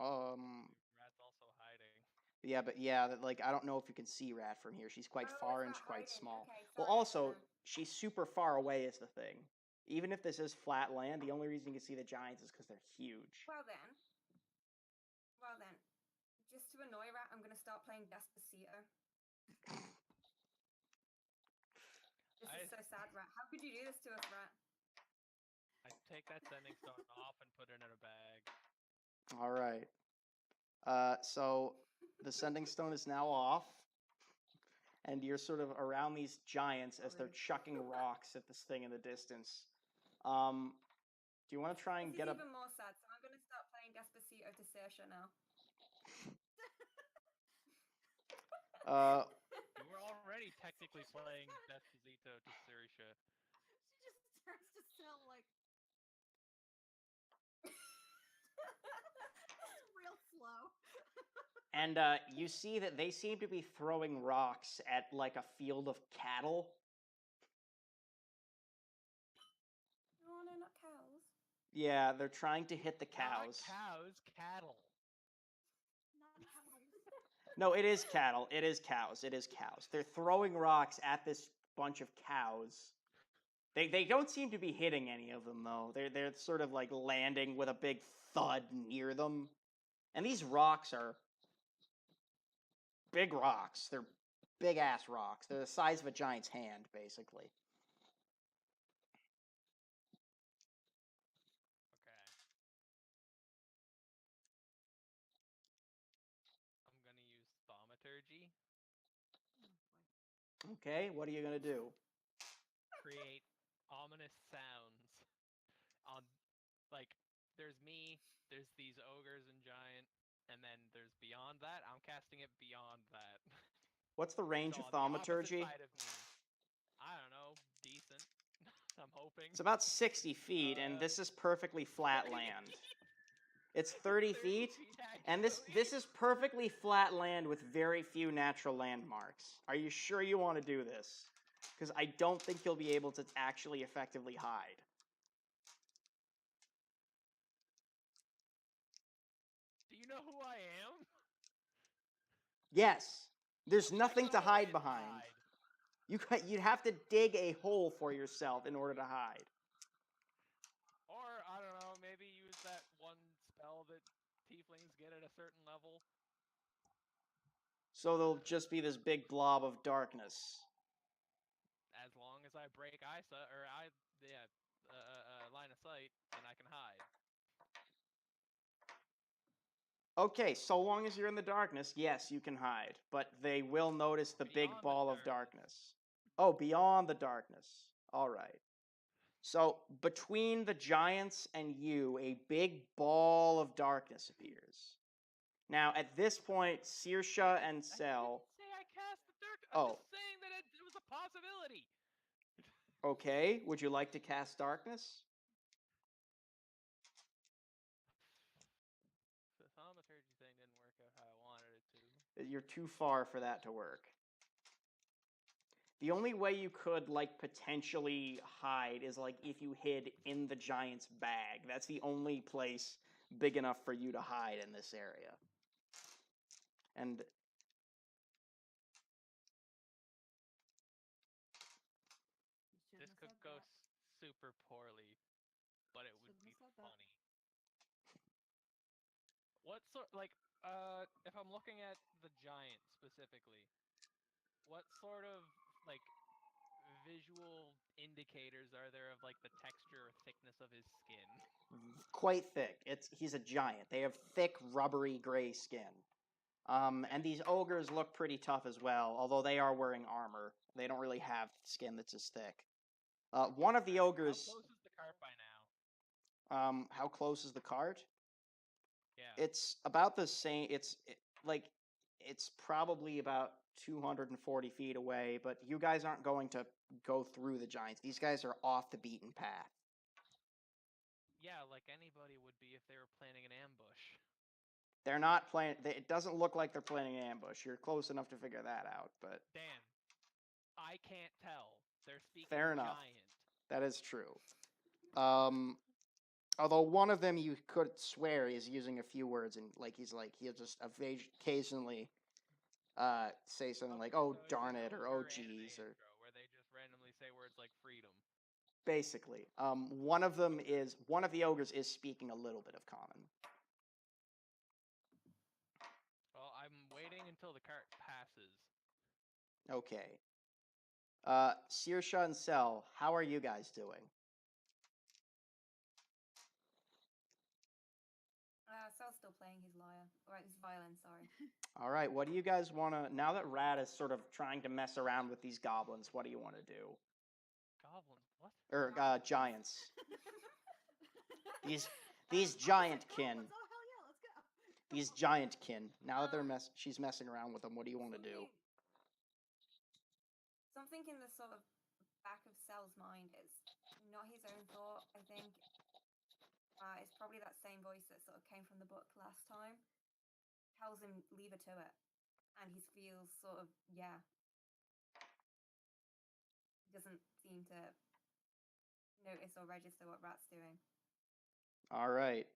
[SPEAKER 4] Rat's also hiding.
[SPEAKER 1] Yeah, but yeah, like, I don't know if you can see Rat from here. She's quite
[SPEAKER 2] Oh,
[SPEAKER 1] far
[SPEAKER 2] is
[SPEAKER 1] and
[SPEAKER 2] that
[SPEAKER 1] quite
[SPEAKER 2] hiding?
[SPEAKER 1] small.
[SPEAKER 2] Okay,
[SPEAKER 1] Well,
[SPEAKER 2] sorry,
[SPEAKER 1] also,
[SPEAKER 2] no.
[SPEAKER 1] she's super far away is the thing. Even if this is flat land, the only reason you can see the giants is because they're huge.
[SPEAKER 2] Well then, just to annoy Rat, I'm going to start playing Despacito. This is so sad, Rat. How could you do this to us, Rat?
[SPEAKER 4] I take that sending stone off and put it in a bag.
[SPEAKER 1] All right. So the sending stone is now off, and you're sort of around these giants as they're chucking rocks at this thing in the distance. Do you want to try and
[SPEAKER 2] This
[SPEAKER 1] get
[SPEAKER 2] is
[SPEAKER 1] a?
[SPEAKER 2] even more sad, so I'm going to start playing Despacito to Saoirse now.
[SPEAKER 4] You were already technically playing Despacito to Saoirse.
[SPEAKER 3] She just starts to sound like real slow.
[SPEAKER 1] And you see that they seem to be throwing rocks at like a field of cattle.
[SPEAKER 2] Oh no, not cows.
[SPEAKER 1] Yeah, they're trying to hit the cows.
[SPEAKER 4] Not cows, cattle.
[SPEAKER 3] Not cows.
[SPEAKER 1] No, it is cattle. It is cows. It is cows. They're throwing rocks at this bunch of cows. They don't seem to be hitting any of them though. They're sort of like landing with a big thud near them. And these rocks are big rocks. They're big ass rocks. They're the size of a giant's hand, basically.
[SPEAKER 4] Okay. I'm gonna use thaumaturgy.
[SPEAKER 1] Okay, what are you gonna do?
[SPEAKER 4] Create ominous sounds on, like, there's me, there's these ogres and giant, and then there's beyond that. I'm casting it beyond that.
[SPEAKER 1] What's the range
[SPEAKER 4] So
[SPEAKER 1] of
[SPEAKER 4] on the opposite
[SPEAKER 1] thaumaturgy?
[SPEAKER 4] side of me. I don't know, decent. I'm hoping.
[SPEAKER 1] It's about 60 feet, and this is perfectly flat
[SPEAKER 4] 30
[SPEAKER 1] land.
[SPEAKER 4] feet.
[SPEAKER 1] It's 30
[SPEAKER 4] 30
[SPEAKER 1] feet,
[SPEAKER 4] feet,
[SPEAKER 1] and this
[SPEAKER 4] actually.
[SPEAKER 1] is perfectly flat land with very few natural landmarks. Are you sure you want to do this? Because I don't think you'll be able to actually effectively hide.
[SPEAKER 4] Do you know who I am?
[SPEAKER 1] Yes, there's
[SPEAKER 4] I
[SPEAKER 1] nothing
[SPEAKER 4] got
[SPEAKER 1] to
[SPEAKER 4] no way
[SPEAKER 1] hide behind.
[SPEAKER 4] hide.
[SPEAKER 1] You'd have to dig a hole for yourself in order to hide.
[SPEAKER 4] Or, I don't know, maybe use that one spell that tieflings get at a certain level.
[SPEAKER 1] So there'll just be this big blob of darkness.
[SPEAKER 4] As long as I break eyesight, or line of sight, then I can hide.
[SPEAKER 1] Okay, so long as you're in the darkness, yes, you can hide. But they will notice the big
[SPEAKER 4] Beyond the
[SPEAKER 1] ball of
[SPEAKER 4] darkness.
[SPEAKER 1] darkness. Oh, beyond the darkness. All right. So between the giants and you, a big ball of darkness appears. Now, at this point, Saoirse and Cell.
[SPEAKER 4] I didn't say I cast the dark. I'm
[SPEAKER 1] Oh,
[SPEAKER 4] just saying that it was a possibility.
[SPEAKER 1] okay. Would you like to cast darkness?
[SPEAKER 4] The thaumaturgy thing didn't work out how I wanted it to.
[SPEAKER 1] You're too far for that to work. The only way you could, like, potentially hide is, like, if you hid in the giant's bag. That's the only place big enough for you to hide in this area. And
[SPEAKER 3] You
[SPEAKER 4] This
[SPEAKER 3] shouldn't
[SPEAKER 4] could
[SPEAKER 3] have
[SPEAKER 4] go
[SPEAKER 3] said that.
[SPEAKER 4] super poorly, but it would
[SPEAKER 3] Shouldn't
[SPEAKER 4] be
[SPEAKER 3] have said that.
[SPEAKER 4] funny. What sort, like, if I'm looking at the giant specifically, what sort of, like, visual indicators are there of, like, the texture or thickness of his skin?
[SPEAKER 1] quite thick. He's a giant. They have thick, rubbery gray skin. And these ogres look pretty tough as well, although they are wearing armor. They don't really have skin that's as thick. One of the ogres.
[SPEAKER 4] How close is the cart by now?
[SPEAKER 1] How close is the cart?
[SPEAKER 4] Yeah.
[SPEAKER 1] It's about the same. It's probably about 240 feet away, but you guys aren't going to go through the giants. These guys are off the beaten path.
[SPEAKER 4] Yeah, like anybody would be if they were planning an ambush.
[SPEAKER 1] They're not planning. It doesn't look like they're planning an ambush. You're close enough to figure that out, but
[SPEAKER 4] Dan, I can't tell. They're speaking
[SPEAKER 1] fair enough.
[SPEAKER 4] giant.
[SPEAKER 1] That is true. Although one of them you could swear is using a few words, and he'll just occasionally say something like, "Oh
[SPEAKER 4] So it's
[SPEAKER 1] darn
[SPEAKER 4] an
[SPEAKER 1] it," or "Oh
[SPEAKER 4] ogre anime
[SPEAKER 1] geez," or
[SPEAKER 4] intro where they just randomly say words like freedom.
[SPEAKER 1] basically. One of the ogres is speaking a little bit of common.
[SPEAKER 4] Well, I'm waiting until the cart passes.
[SPEAKER 1] Okay. Saoirse and Cell, how are you guys doing?
[SPEAKER 2] Sal's still playing his lyre, or his violin. Sorry.
[SPEAKER 1] All right. What do you guys want to? Now that Rad is sort of trying to mess around with these goblins, what do you want to do?
[SPEAKER 4] Goblins? What?
[SPEAKER 1] Or giants? These
[SPEAKER 3] Opposite
[SPEAKER 1] giant kin.
[SPEAKER 3] goblins. Oh hell yeah, let's go.
[SPEAKER 1] These giant kin. Now that she's messing around with them, what do you want to do?
[SPEAKER 2] Something in the sort of back of Sal's mind is not his own thought. I think it's probably that same voice that sort of came from the book last time. Tells tells him leave her to it, and he feels sort of doesn't seem to notice or register what Rat's doing.
[SPEAKER 1] All right.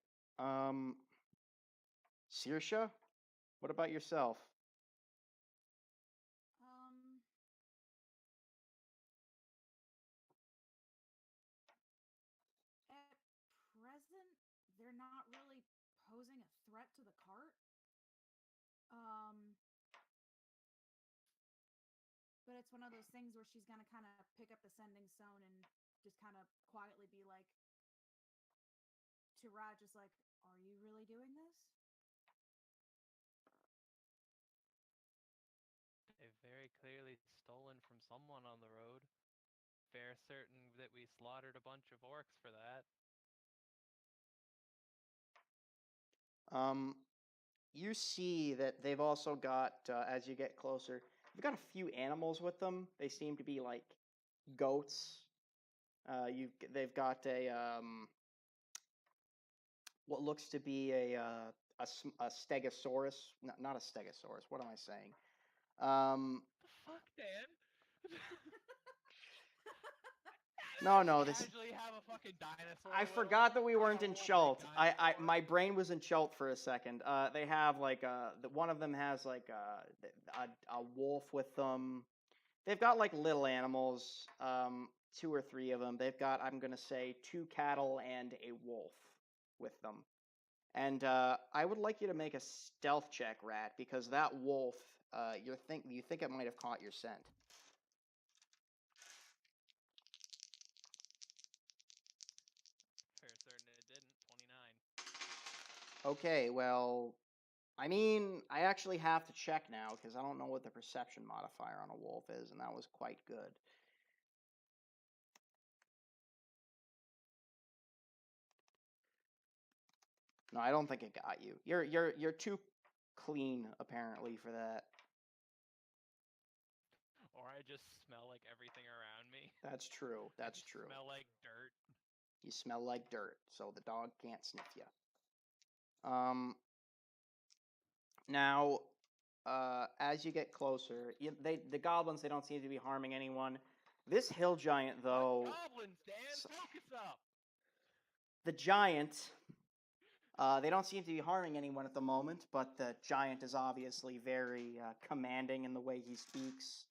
[SPEAKER 1] Saoirse, what about yourself?
[SPEAKER 3] At present, they're not really posing a threat to the cart. But it's one of those things where she's gonna kind of pick up the sending stone and just kind of quietly be like to Rat, just like, "Are you really doing this?"
[SPEAKER 4] They've very clearly stolen from someone on the road. Fair certain that we slaughtered a bunch of orcs for that.
[SPEAKER 1] You see that they've also got, as you get closer, they've got a few animals with them. They seem to be like goats. They've got what looks to be a stegosaurus. Not a stegosaurus. What am I saying?
[SPEAKER 4] The fuck, Dan?
[SPEAKER 1] No. This
[SPEAKER 4] Casually have a fucking dinosaur.
[SPEAKER 1] I
[SPEAKER 4] with
[SPEAKER 1] forgot that
[SPEAKER 4] them?
[SPEAKER 1] we
[SPEAKER 4] Like
[SPEAKER 1] weren't
[SPEAKER 4] a
[SPEAKER 1] in
[SPEAKER 4] roleplay
[SPEAKER 1] Chult.
[SPEAKER 4] dinosaur?
[SPEAKER 1] My brain was in Chult for a second. They have like one of them has like a wolf with them. They've got like little animals, two or three of them. They've got, I'm gonna say, two cattle and a wolf with them. And I would like you to make a stealth check, Rat, because that wolf, you think it might have caught your scent.
[SPEAKER 4] Fair certain it didn't. 29.
[SPEAKER 1] Okay, well, I mean, I actually have to check now because I don't know what the perception modifier on a wolf is, and that was quite good. No, I don't think it got you. You're too clean apparently for that.
[SPEAKER 4] Or I just smell like everything around me.
[SPEAKER 1] That's true. That's
[SPEAKER 4] I
[SPEAKER 1] true.
[SPEAKER 4] Smell like dirt.
[SPEAKER 1] You smell like dirt, so the dog can't sniff you. Now, as you get closer, the goblins, they don't seem to be harming anyone. This hill giant, though,
[SPEAKER 4] What goblins, Dan? Focus up.
[SPEAKER 1] the giant, they don't seem to be harming anyone at the moment, but the giant is obviously very commanding in the way he speaks.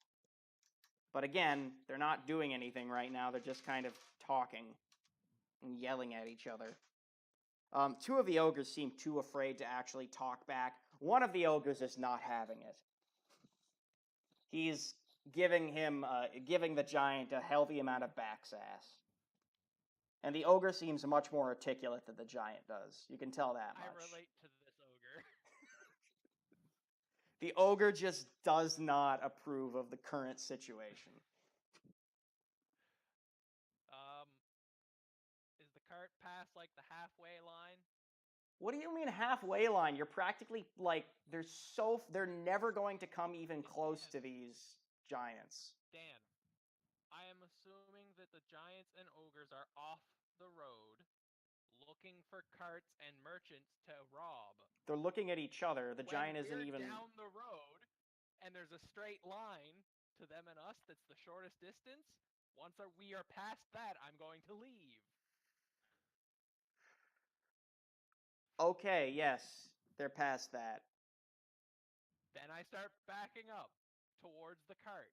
[SPEAKER 1] But again, they're not doing anything right now. They're just kind of talking and yelling at each other. Two of the ogres seem too afraid to actually talk back. One of the ogres is not having it. He's giving the giant a healthy amount of backsass. And the ogre seems much more articulate than the giant does. You can tell that much.
[SPEAKER 4] I relate to this ogre.
[SPEAKER 1] The ogre just does not approve of the current situation.
[SPEAKER 4] Is the cart past like the halfway line?
[SPEAKER 1] What do you mean halfway line? You're practically like they're never going to come even close to these giants.
[SPEAKER 4] Dan, I am assuming that the giants and ogres are off the road looking for carts and merchants to rob.
[SPEAKER 1] They're looking at each other. The
[SPEAKER 4] When
[SPEAKER 1] giant isn't
[SPEAKER 4] we're
[SPEAKER 1] even
[SPEAKER 4] down the road and there's a straight line to them and us that's the shortest distance. Once we are past that, I'm going to leave.
[SPEAKER 1] Okay, yes. They're past that.
[SPEAKER 4] Then I start backing up towards the cart.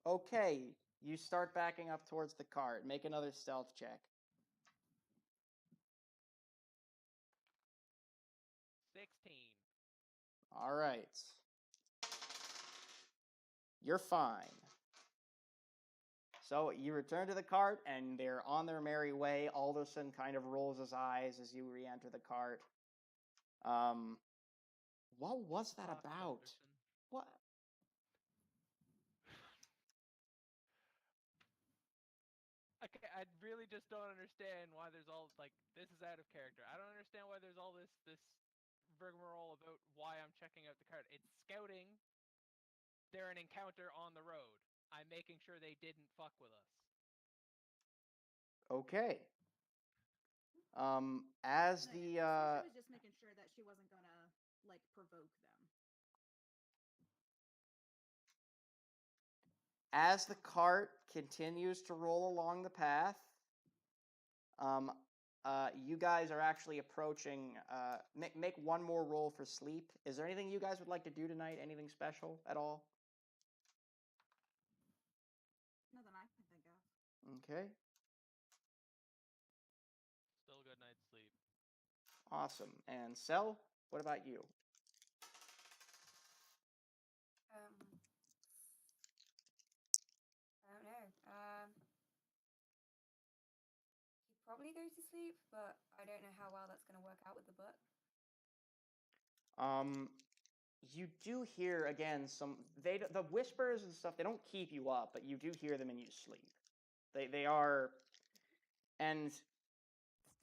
[SPEAKER 1] Okay, you start backing up towards the cart. Make another stealth check.
[SPEAKER 4] 16.
[SPEAKER 1] All right. You're fine. So you return to the cart, and they're on their merry way. Alderson kind of rolls his eyes as you re-enter the cart. What was that
[SPEAKER 4] Fuck,
[SPEAKER 1] about?
[SPEAKER 4] Alderson.
[SPEAKER 1] What?
[SPEAKER 4] Okay, I really just don't understand why there's all like this is out of character. I don't understand why there's all this rigmarole about why I'm checking out the card. It's scouting. They're an encounter on the road. I'm making sure they didn't fuck with us.
[SPEAKER 1] Okay.
[SPEAKER 3] No,
[SPEAKER 1] As
[SPEAKER 3] yeah,
[SPEAKER 1] the
[SPEAKER 3] Saoirse was just making sure that she wasn't gonna like provoke them.
[SPEAKER 1] As the cart continues to roll along the path, um, you guys are actually approaching. Make one more roll for sleep. Is there anything you guys would like to do tonight? Anything special at all?
[SPEAKER 3] Nothing I can think of.
[SPEAKER 1] Okay,
[SPEAKER 4] Still a good night's sleep.
[SPEAKER 1] awesome. And Cell, what about you?
[SPEAKER 2] I don't know. He'd probably go to sleep, but I don't know how well that's going to work out with the book.
[SPEAKER 1] Um, you do hear again some the whispers and stuff. They don't keep you up, but you do hear them in your sleep. They are, and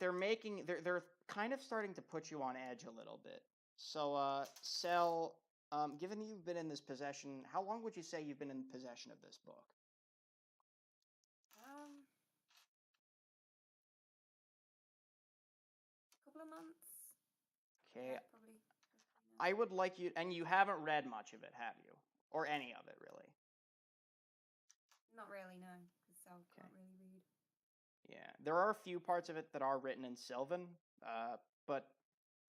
[SPEAKER 1] they're kind of starting to put you on edge a little bit. So, Cell, given you've been in this possession, how long would you say you've been in possession of this book?
[SPEAKER 2] Couple of months.
[SPEAKER 1] Okay,
[SPEAKER 2] Yeah, probably.
[SPEAKER 1] I would like you, and you haven't read much of it, have you? Or any of it, really?
[SPEAKER 2] Not really, no, because Sal
[SPEAKER 1] Okay.
[SPEAKER 2] can't really read.
[SPEAKER 1] Yeah, there are a few parts of it that are written in Sylvan, but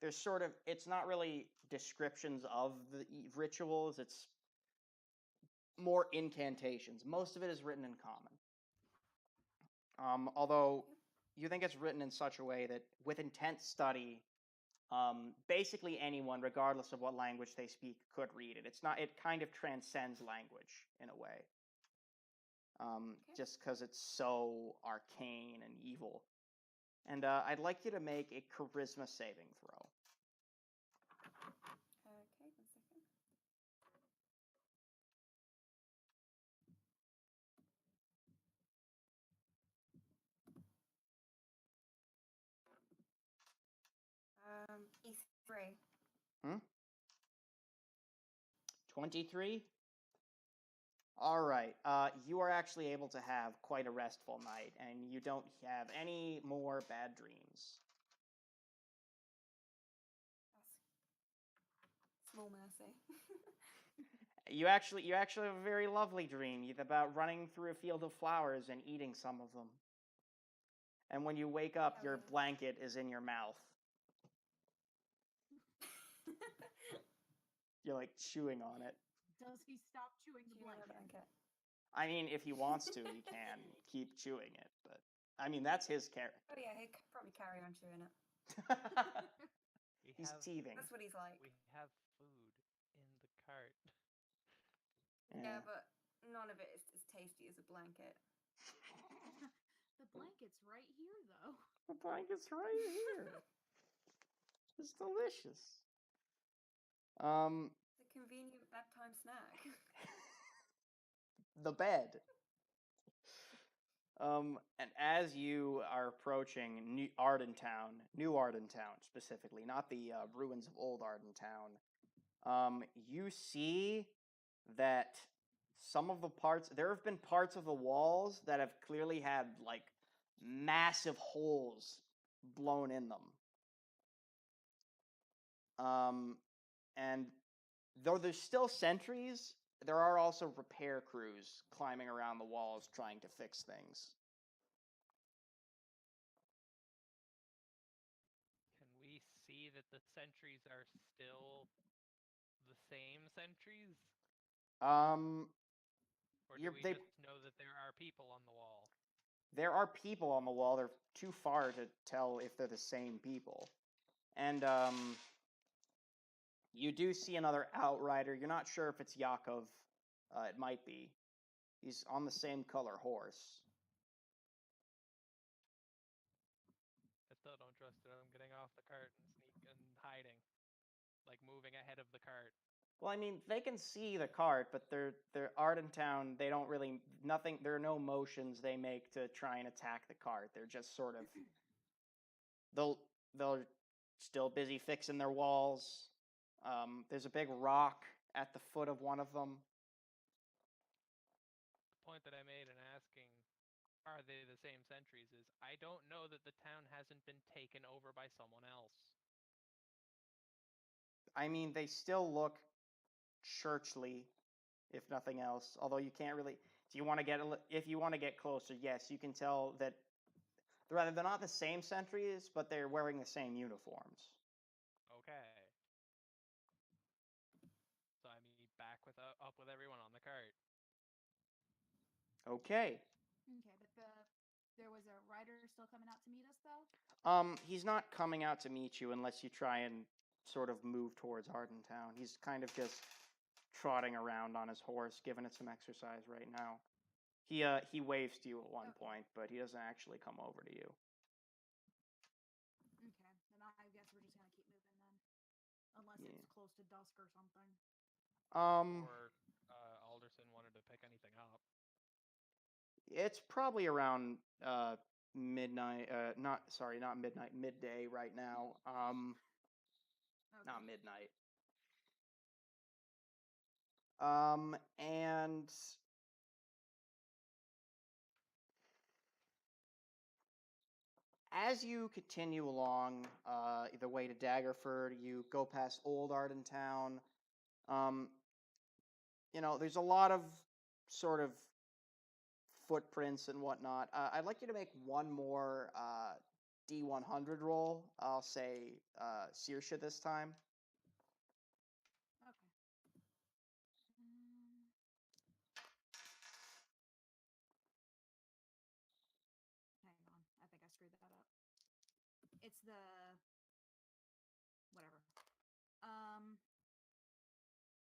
[SPEAKER 1] there's sort of, it's not really descriptions of the rituals, it's more incantations. Most of it is written in common. Although you think it's written in such a way that with intense study, basically anyone, regardless of what language they speak, could read it. It's not, it kind of transcends language in a way. Just because it's so arcane and evil. And I'd like you to make a charisma saving throw.
[SPEAKER 2] Okay, 1 second. E3.
[SPEAKER 1] 23? All right. You are actually able to have quite a restful night, and you don't have any more bad dreams.
[SPEAKER 2] That's small mercy.
[SPEAKER 1] You actually have a very lovely dream about running through a field of flowers and eating some of them. And when you wake up,
[SPEAKER 2] Hell
[SPEAKER 1] your
[SPEAKER 2] yeah.
[SPEAKER 1] blanket is in your mouth. You're like chewing on it.
[SPEAKER 3] Does he stop chewing the
[SPEAKER 2] Chewing on a
[SPEAKER 3] blanket?
[SPEAKER 2] blanket.
[SPEAKER 1] I mean, if he wants to, he can keep chewing it, but I mean, that's his character.
[SPEAKER 2] Oh yeah, he'd probably carry on chewing it.
[SPEAKER 1] He's teething.
[SPEAKER 2] That's what he's like.
[SPEAKER 4] We have food in the cart.
[SPEAKER 2] Yeah, but none of it is as tasty as a blanket.
[SPEAKER 3] The blanket's right here, though.
[SPEAKER 1] The blanket's right here. It's delicious.
[SPEAKER 2] It's a convenient bedtime snack.
[SPEAKER 1] The bed. And as you are approaching New Ardentown specifically, not the ruins of old Ardentown, you see that there have been parts of the walls that have clearly had like massive holes blown in them. And though there's still sentries, there are also repair crews climbing around the walls trying to fix things.
[SPEAKER 4] Can we see that the sentries are still the same sentries?
[SPEAKER 1] Um,
[SPEAKER 4] Or do we
[SPEAKER 1] they
[SPEAKER 4] just know that there are people on the wall?
[SPEAKER 1] There are people on the wall. They're too far to tell if they're the same people. And you do see another outrider. You're not sure if it's Yakov. It might be. He's on the same color horse.
[SPEAKER 4] I still don't trust it. I'm getting off the cart and hiding. Like moving ahead of the cart.
[SPEAKER 1] Well, I mean, they can see the cart, but they're Ardentown. They don't really nothing. There are no motions they make to try and attack the cart. They're just sort of they're still busy fixing their walls. There's a big rock at the foot of one of them.
[SPEAKER 4] The point that I made in asking, are they the same sentries, is I don't know that the town hasn't been taken over by someone else.
[SPEAKER 1] I mean, they still look churchly, if nothing else. Although you can't really. Do you want to get if you want to get closer? Yes, you can tell that. They're not the same sentries, but they're wearing the same uniforms.
[SPEAKER 4] Okay. So I meet back with up with everyone on the cart.
[SPEAKER 1] Okay.
[SPEAKER 3] Okay, but there was a rider still coming out to meet us though.
[SPEAKER 1] He's not coming out to meet you unless you try and sort of move towards Ardentown. He's kind of just trotting around on his horse, giving it some exercise right now. He waves to you at one point, but he doesn't actually come over to you.
[SPEAKER 3] Okay, then I guess we're just gonna keep moving then, unless it's close to dusk or something.
[SPEAKER 4] Or Alderson wanted to pick anything up.
[SPEAKER 1] It's probably around midnight. Not midnight, midday right now.
[SPEAKER 3] Okay.
[SPEAKER 1] Not midnight. And as you continue along the way to Daggerford, you go past Old Ardentown. There's a lot of sort of footprints and whatnot. I'd like you to make one more D100 roll. I'll say Saoirse this time.
[SPEAKER 3] Okay. Hang on, I think I screwed that up. It's the whatever.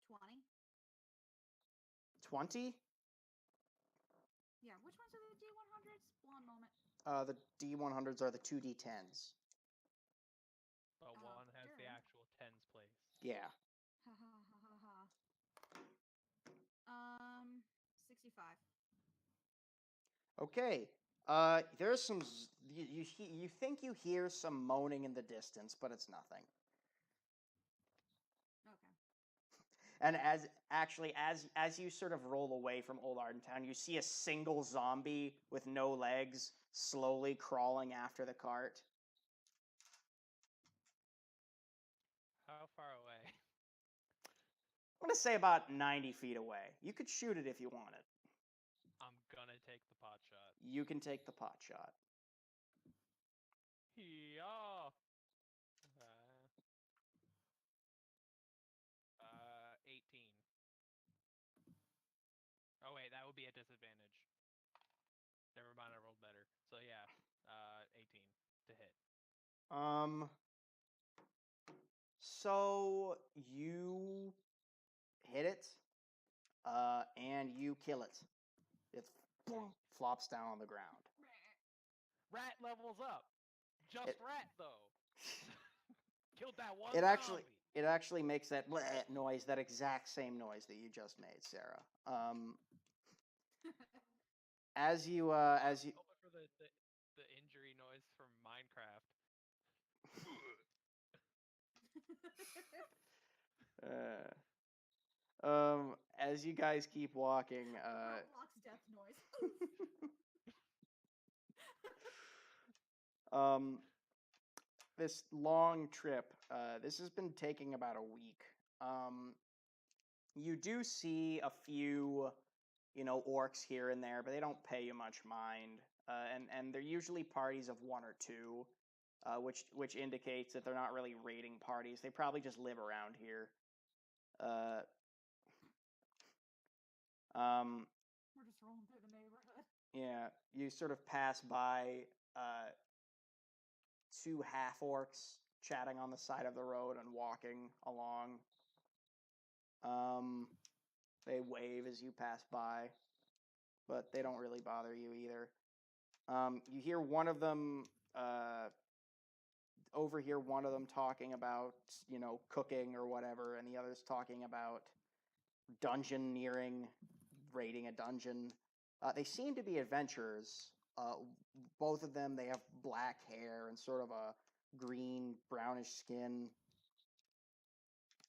[SPEAKER 3] 20.
[SPEAKER 1] 20?
[SPEAKER 3] Yeah, which ones are the D100s? One moment.
[SPEAKER 1] The D100s are the 2D10s.
[SPEAKER 4] But one has the
[SPEAKER 3] sure.
[SPEAKER 4] actual tens place.
[SPEAKER 1] Yeah.
[SPEAKER 3] Ha ha ha ha ha. 65.
[SPEAKER 1] Okay. There's some. You think you hear some moaning in the distance, but it's nothing.
[SPEAKER 3] Okay.
[SPEAKER 1] And as you sort of roll away from Old Ardentown, you see a single zombie with no legs slowly crawling after the cart.
[SPEAKER 4] How far away?
[SPEAKER 1] I'm gonna say about 90 feet away. You could shoot it if you wanted.
[SPEAKER 4] I'm gonna take the pot shot.
[SPEAKER 1] You can take the pot shot.
[SPEAKER 4] Yeah. 18. Oh wait, that would be a disadvantage. Never mind, I rolled better. So yeah, 18 to hit.
[SPEAKER 1] So you hit it, and you kill it. It flops down on the ground.
[SPEAKER 4] Rat levels up. Just rat though. Killed that one
[SPEAKER 1] It
[SPEAKER 4] zombie.
[SPEAKER 1] actually makes that bleh noise, that exact same noise that you just made, Sarah. As you
[SPEAKER 4] Going for the injury noise from Minecraft.
[SPEAKER 1] as you guys keep walking,
[SPEAKER 3] Roblox death noise.
[SPEAKER 1] this long trip, this has been taking about a week. You do see a few, orcs here and there, but they don't pay you much mind. And they're usually parties of one or two, which indicates that they're not really raiding parties. They probably just live around here.
[SPEAKER 3] We're just rolling through the neighborhood.
[SPEAKER 1] Yeah, you sort of pass by two half orcs chatting on the side of the road and walking along. They wave as you pass by, but they don't really bother you either. You hear one of them overhear one of them talking about, cooking or whatever, and the other's talking about dungeoneering, raiding a dungeon. They seem to be adventurers. Both of them, they have black hair and sort of a green, brownish skin.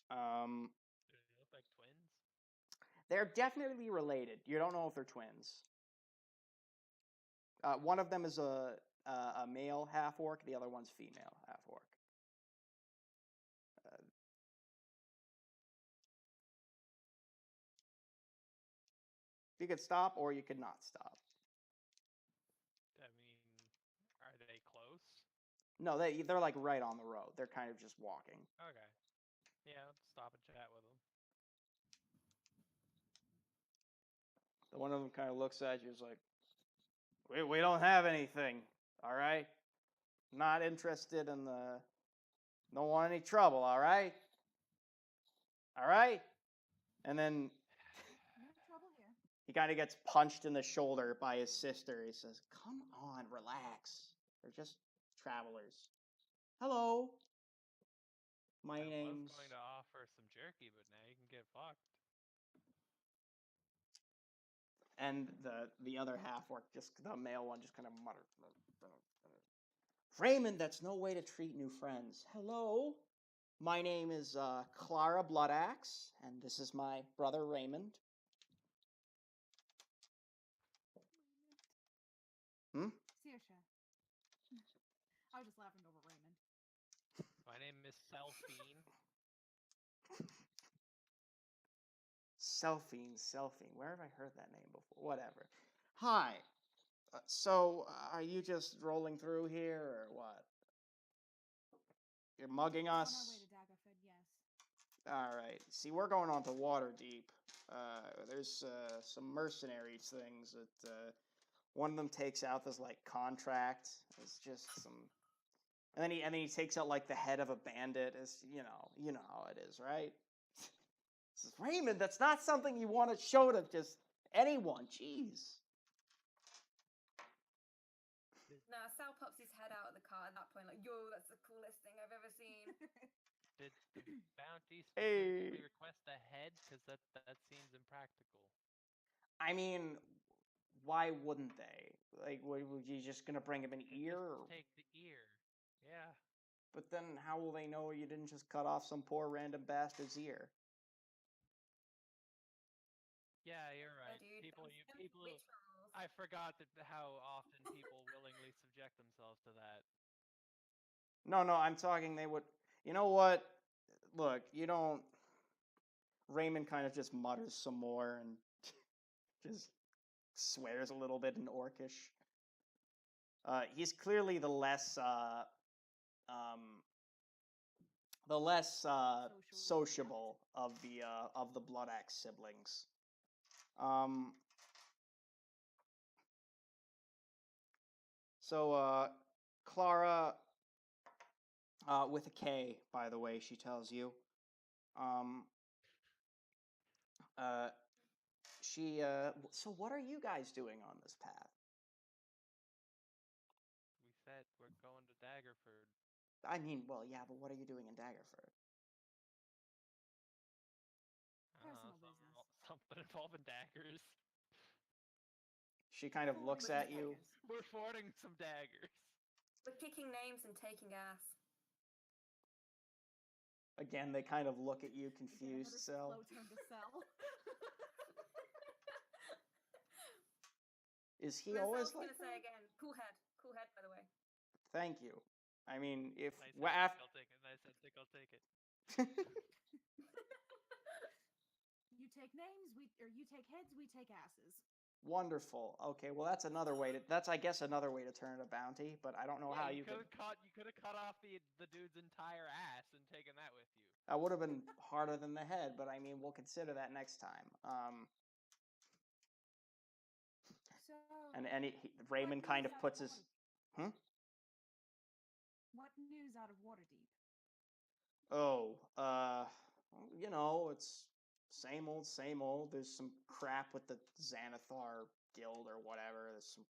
[SPEAKER 4] Do they look like twins?
[SPEAKER 1] They're definitely related. You don't know if they're twins. One of them is a male half orc. The other one's female half orc. You could stop or you could not stop.
[SPEAKER 4] I mean, are they close?
[SPEAKER 1] No, they're like right on the road. They're kind of just walking.
[SPEAKER 4] Okay. Yeah, let's stop and chat with them.
[SPEAKER 1] The one of them kind of looks at you, is like, we don't have anything. All right, not interested in the. Don't want any trouble. All right. All right. And then
[SPEAKER 3] No trouble here.
[SPEAKER 1] he kind of gets punched in the shoulder by his sister. He says, "Come on, relax. They're just travelers." Hello. My
[SPEAKER 4] I was
[SPEAKER 1] name's.
[SPEAKER 4] going to offer some jerky, but now you can get fucked.
[SPEAKER 1] And the other half orc, just the male one, just kind of mutters. Raymond, that's no way to treat new friends. Hello. My name is Clara Bloodaxe, and this is my brother Raymond.
[SPEAKER 3] Saoirse. I was just laughing over Raymond.
[SPEAKER 4] My name is Selphine.
[SPEAKER 1] Selphine. Where have I heard that name before? Whatever. Hi. So, are you just rolling through here, or what? You're mugging
[SPEAKER 3] On our
[SPEAKER 1] us?
[SPEAKER 3] way to Daggerford, yes.
[SPEAKER 1] All right. See, we're going on to Waterdeep. There's some mercenaries things that one of them takes out this like contract. It's just some, and then he takes out like the head of a bandit. It's you know how it is, right? Says, Raymond, that's not something you want to show to just anyone. Jeez.
[SPEAKER 2] No, Sal pops his head out of the car at that point, like, yo, that's the coolest thing I've ever seen.
[SPEAKER 4] Did the bounty
[SPEAKER 1] Hey.
[SPEAKER 4] specifically request a head? Because that seems impractical.
[SPEAKER 1] I mean, why wouldn't they? Like, were you just gonna bring him an ear?
[SPEAKER 4] Just take the ear. Yeah.
[SPEAKER 1] But then, how will they know you didn't just cut off some poor random bastard's ear?
[SPEAKER 4] Yeah, you're right.
[SPEAKER 2] Dude,
[SPEAKER 4] People.
[SPEAKER 2] rituals.
[SPEAKER 4] I forgot how often people willingly subject themselves to that.
[SPEAKER 1] No, I'm talking they would. You know what? Look, you don't. Raymond kind of just mutters some more and just swears a little bit in Orcish. He's clearly the less sociable of the Bloodaxe siblings. So Clara, with a K, by the way, she tells you. So what are you guys doing on this path?
[SPEAKER 4] We said we're going to Daggerford.
[SPEAKER 1] I mean, well, yeah, but what are you doing in Daggerford?
[SPEAKER 3] Personal business.
[SPEAKER 4] Something involving daggers.
[SPEAKER 1] She kind of looks at you.
[SPEAKER 4] We're fording some daggers.
[SPEAKER 2] We're kicking names and taking ass.
[SPEAKER 1] Again, they kind of look at you confused.
[SPEAKER 3] Slow turn to sell.
[SPEAKER 1] Is he always like
[SPEAKER 2] gonna say again, cool head, by the way.
[SPEAKER 1] Thank you. I mean, if
[SPEAKER 4] Nice, I'll take it. Nice, I think I'll take it.
[SPEAKER 3] You take names, you take heads, we take asses.
[SPEAKER 1] Wonderful. Okay, well that's another way to. That's I guess another way to turn a bounty, but I don't know how you could.
[SPEAKER 4] You could have cut off the dude's entire ass and taken that with you.
[SPEAKER 1] That would have been harder than the head, but I mean, we'll consider that next time.
[SPEAKER 3] So,
[SPEAKER 1] and Raymond kind of puts his.
[SPEAKER 3] What news out of Waterdeep?
[SPEAKER 1] Oh, you know, it's same old. There's some crap with the Xanathar Guild or whatever. There's some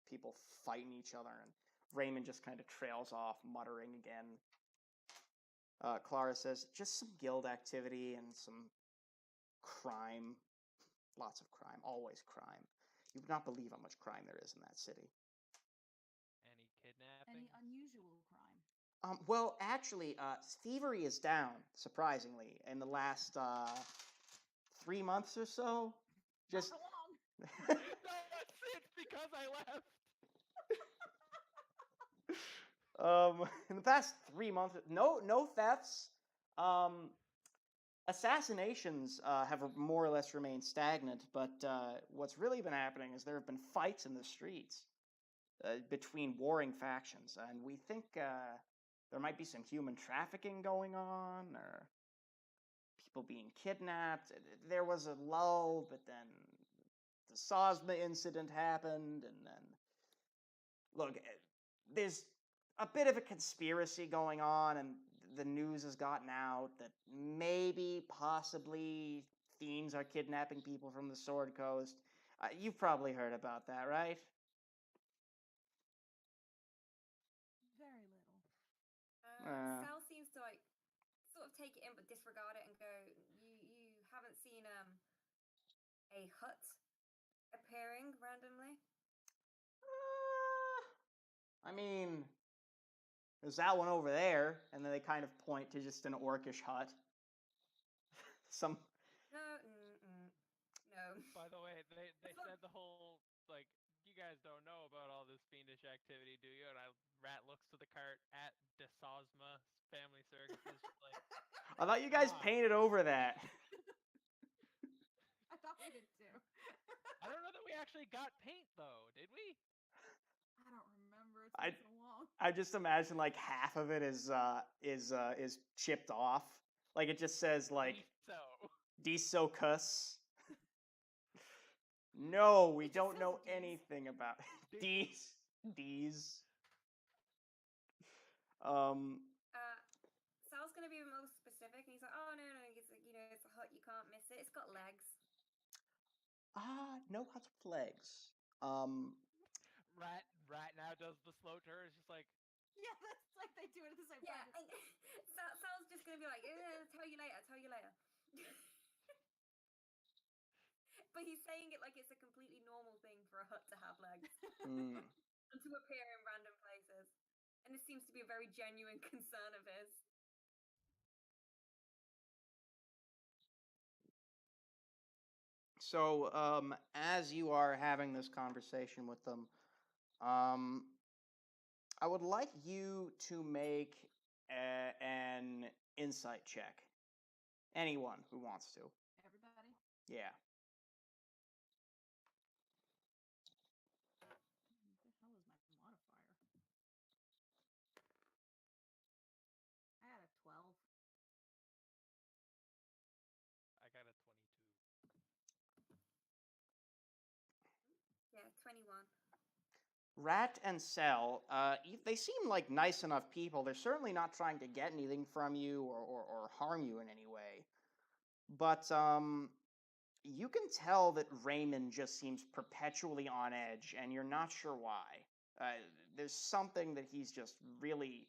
[SPEAKER 1] people fighting each other, and Raymond just kind of trails off, muttering again. Clara says, just some guild activity and some crime. Lots of crime. Always crime. You would not believe how much crime there is in that city.
[SPEAKER 4] Any kidnapping?
[SPEAKER 3] Any unusual crime?
[SPEAKER 1] Well, actually, thievery is down, surprisingly, in the last 3 months or so. Just
[SPEAKER 3] Not for long.
[SPEAKER 4] No, it's because I left.
[SPEAKER 1] in the past 3 months, no thefts. Assassinations have more or less remained stagnant, but what's really been happening is there have been fights in the streets between warring factions, and we think there might be some human trafficking going on, or people being kidnapped. There was a lull, but then the Sosma incident happened, and then look, there's a bit of a conspiracy going on, and the news has gotten out that maybe, possibly, fiends are kidnapping people from the Sword Coast. You've probably heard about that, right?
[SPEAKER 3] Very little.
[SPEAKER 2] Sal seems to like sort of take it in but disregard it and go, you haven't seen a hut appearing randomly?
[SPEAKER 1] I mean, there's that one over there, and then they kind of point to just an orcish hut. Some.
[SPEAKER 2] No.
[SPEAKER 4] By the way, they said the whole, like, you guys don't know about all this fiendish activity, do you? And Rat looks to the cart at Desosma Family Circuses, just like,
[SPEAKER 1] I thought you guys painted over that.
[SPEAKER 3] I thought we did too.
[SPEAKER 4] I don't know that we actually got paint though, did we?
[SPEAKER 3] I don't remember. It's been so long.
[SPEAKER 1] I just imagine like half of it is chipped off. Like it just says like Disocus. No, we don't know anything about D's.
[SPEAKER 2] Sal's gonna be more specific, and he's like, "Oh no, it's like, it's a hut, you can't miss it. It's got legs."
[SPEAKER 1] No huts with legs.
[SPEAKER 4] Rat now does the slow turn. It's just like,
[SPEAKER 3] yeah, that's like they do it at the same time.
[SPEAKER 2] Yeah, Sal's just gonna be like, "Tell you later." But he's saying it like it's a completely normal thing for a hut to have legs and to appear in random places. And this seems to be a very genuine concern of his.
[SPEAKER 1] So, as you are having this conversation with them, I would like you to make an insight check. Anyone who wants to.
[SPEAKER 3] Everybody?
[SPEAKER 1] Yeah.
[SPEAKER 3] What the hell is my modifier? I got a 12.
[SPEAKER 4] I got a 22.
[SPEAKER 2] Yeah, 21.
[SPEAKER 1] Rat and Cell, they seem like nice enough people. They're certainly not trying to get anything from you or harm you in any way. But you can tell that Raymond just seems perpetually on edge, and you're not sure why. There's something that he's just really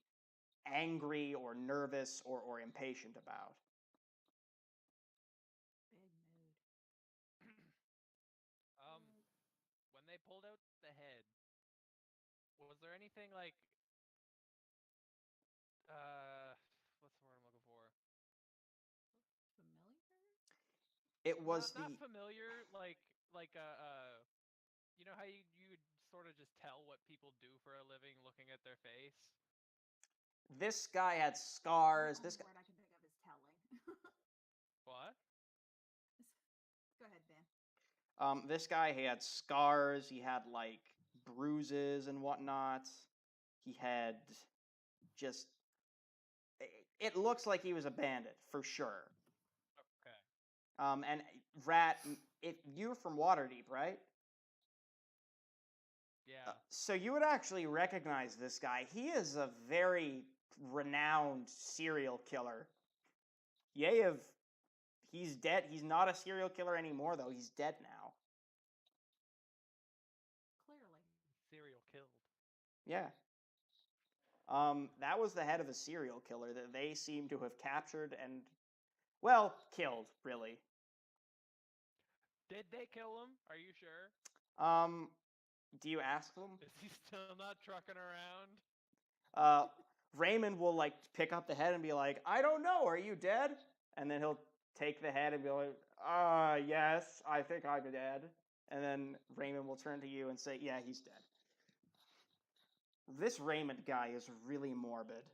[SPEAKER 1] angry or nervous or impatient about.
[SPEAKER 3] Big mood.
[SPEAKER 4] When they pulled out the head, was there anything like, what's the word I'm looking for?
[SPEAKER 3] Familiar?
[SPEAKER 1] It was
[SPEAKER 4] not familiar, like you know how you would sort of just tell what people do for a living looking at their face?
[SPEAKER 1] This guy had scars.
[SPEAKER 3] The only word I can think of is telling.
[SPEAKER 4] What?
[SPEAKER 3] Go ahead, Dan.
[SPEAKER 1] This guy had scars. He had like bruises and whatnot. He had just. It looks like he was a bandit for sure.
[SPEAKER 4] Okay.
[SPEAKER 1] And Rat, you're from Waterdeep, right?
[SPEAKER 4] Yeah.
[SPEAKER 1] So you would actually recognize this guy. He is a very renowned serial killer. He's dead. He's not a serial killer anymore, though. He's dead now.
[SPEAKER 3] Clearly.
[SPEAKER 4] Serial killed.
[SPEAKER 1] Yeah. That was the head of a serial killer that they seem to have captured and, well, killed, really.
[SPEAKER 4] Did they kill him? Are you sure?
[SPEAKER 1] Do you ask them?
[SPEAKER 4] Is he still not trucking around?
[SPEAKER 1] Raymond will, like, pick up the head and be like, I don't know, are you dead? And then he'll take the head and be like, yes, I think I'm dead. And then Raymond will turn to you and say, yeah, he's dead. This Raymond guy is really morbid.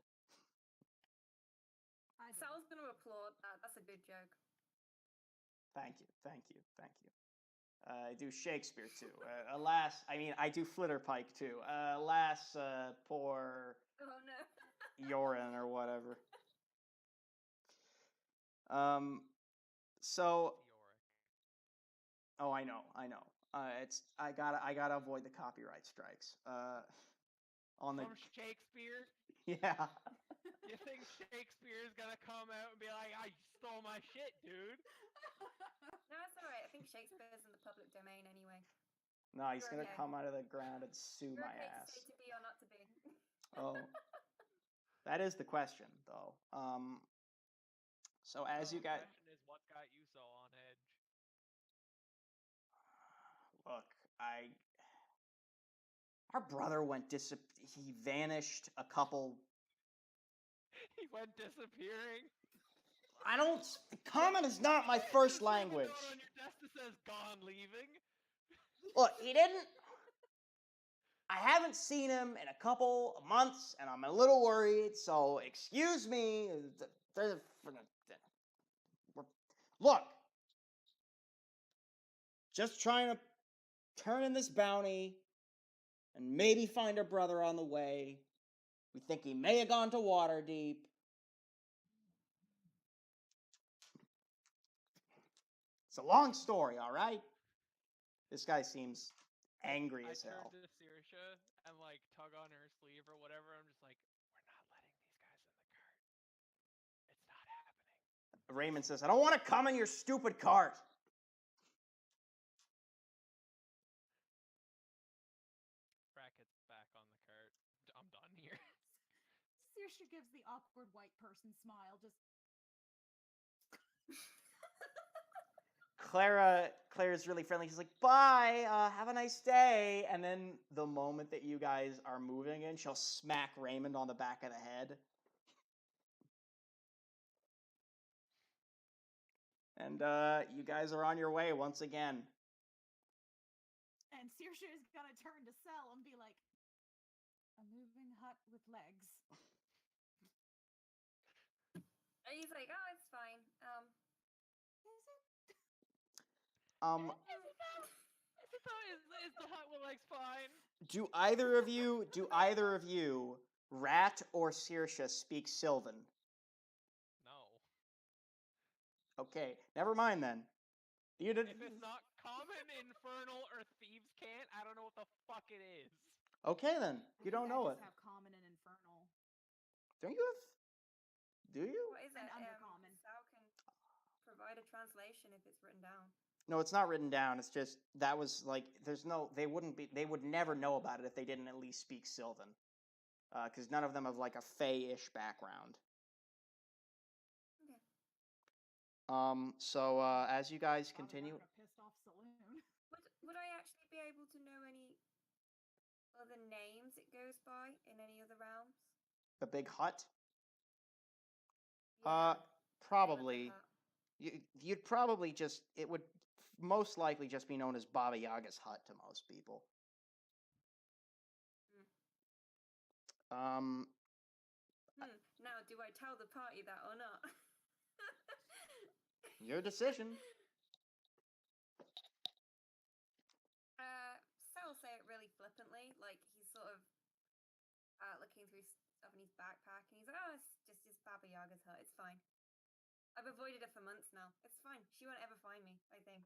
[SPEAKER 2] Sal's going to applaud that. That's a good joke.
[SPEAKER 1] Thank you, thank you, thank you. I do Shakespeare too. Alas, I mean, I do Flitterpike too. Alas, poor
[SPEAKER 2] Oh no.
[SPEAKER 1] Yorin or whatever. Um, so,
[SPEAKER 4] Yorick.
[SPEAKER 1] oh, I know. I gotta avoid the copyright strikes. On the
[SPEAKER 4] From Shakespeare?
[SPEAKER 1] yeah.
[SPEAKER 4] You think Shakespeare's gonna come out and be like, I stole my shit, dude?
[SPEAKER 2] No, that's alright. I think Shakespeare's in the public domain anyway.
[SPEAKER 1] No, he's
[SPEAKER 2] You're
[SPEAKER 1] gonna
[SPEAKER 2] okay.
[SPEAKER 1] come out of the ground and sue
[SPEAKER 2] You're
[SPEAKER 1] my
[SPEAKER 2] okay to
[SPEAKER 1] ass.
[SPEAKER 2] say to be or not to be.
[SPEAKER 1] Oh, that is the question, though. So as you
[SPEAKER 4] The
[SPEAKER 1] guys
[SPEAKER 4] question is, what got you so on edge?
[SPEAKER 1] look, our brother went he vanished a couple.
[SPEAKER 4] He went disappearing.
[SPEAKER 1] I don't. Common is not my first
[SPEAKER 4] Just leave a
[SPEAKER 1] language.
[SPEAKER 4] note on your desk that says "gone leaving."
[SPEAKER 1] Look, he didn't. I haven't seen him in a couple of months, and I'm a little worried. So excuse me. Look, just trying to turn in this bounty and maybe find our brother on the way. We think he may have gone to Waterdeep. It's a long story, all right? This guy seems angry
[SPEAKER 4] I
[SPEAKER 1] as
[SPEAKER 4] turned
[SPEAKER 1] hell.
[SPEAKER 4] to Saoirse and like tug on her sleeve or whatever. I'm just like, we're not letting these guys in the cart. It's not happening.
[SPEAKER 1] Raymond says, I don't want to come in your stupid cart.
[SPEAKER 4] Brackets back on the cart. I'm done here.
[SPEAKER 3] Saoirse gives the awkward white person smile, just
[SPEAKER 1] Clara's really friendly. She's like, bye, have a nice day. And then the moment that you guys are moving in, she'll smack Raymond on the back of the head. And you guys are on your way once again.
[SPEAKER 3] and Saoirse is gonna turn to Sel and be like, a moving hut with legs.
[SPEAKER 2] And he's like, oh, it's fine.
[SPEAKER 3] Is it?
[SPEAKER 1] Um,
[SPEAKER 4] Is the hut with legs fine?
[SPEAKER 1] do either of you, Rat or Saoirse, speak Sylvan?
[SPEAKER 4] No.
[SPEAKER 1] Okay, never mind then. You did.
[SPEAKER 4] If it's not common, infernal, or thieves can't, I don't know what the fuck it is.
[SPEAKER 1] Okay then,
[SPEAKER 3] I
[SPEAKER 1] you
[SPEAKER 3] think
[SPEAKER 1] don't
[SPEAKER 3] I
[SPEAKER 1] know
[SPEAKER 3] just
[SPEAKER 1] it.
[SPEAKER 3] have common and infernal.
[SPEAKER 1] Don't you have? Do you?
[SPEAKER 2] What is
[SPEAKER 3] And
[SPEAKER 2] it?
[SPEAKER 3] undercommon.
[SPEAKER 2] Sal can provide a translation if it's written down.
[SPEAKER 1] No, it's not written down. It's just that was like there's no. They would never know about it if they didn't at least speak Sylvan, because none of them have like a Fey-ish background.
[SPEAKER 2] Okay.
[SPEAKER 1] So as you guys
[SPEAKER 3] Father
[SPEAKER 1] continue,
[SPEAKER 3] like a pissed off saloon.
[SPEAKER 2] Would I actually be able to know any other names it goes by in any other realms?
[SPEAKER 1] the big hut.
[SPEAKER 2] Yeah.
[SPEAKER 1] Probably.
[SPEAKER 2] Hut.
[SPEAKER 1] You'd probably just. It would most likely just be known as Baba Yaga's hut to most people.
[SPEAKER 2] Now, do I tell the party that or not?
[SPEAKER 1] Your decision.
[SPEAKER 2] Sal say it really flippantly, like he's sort of looking through stuff in his backpack, and he's like, "Oh, it's just Baba Yaga's hut. It's fine. I've avoided her for months now. It's fine. She won't ever find me. I think."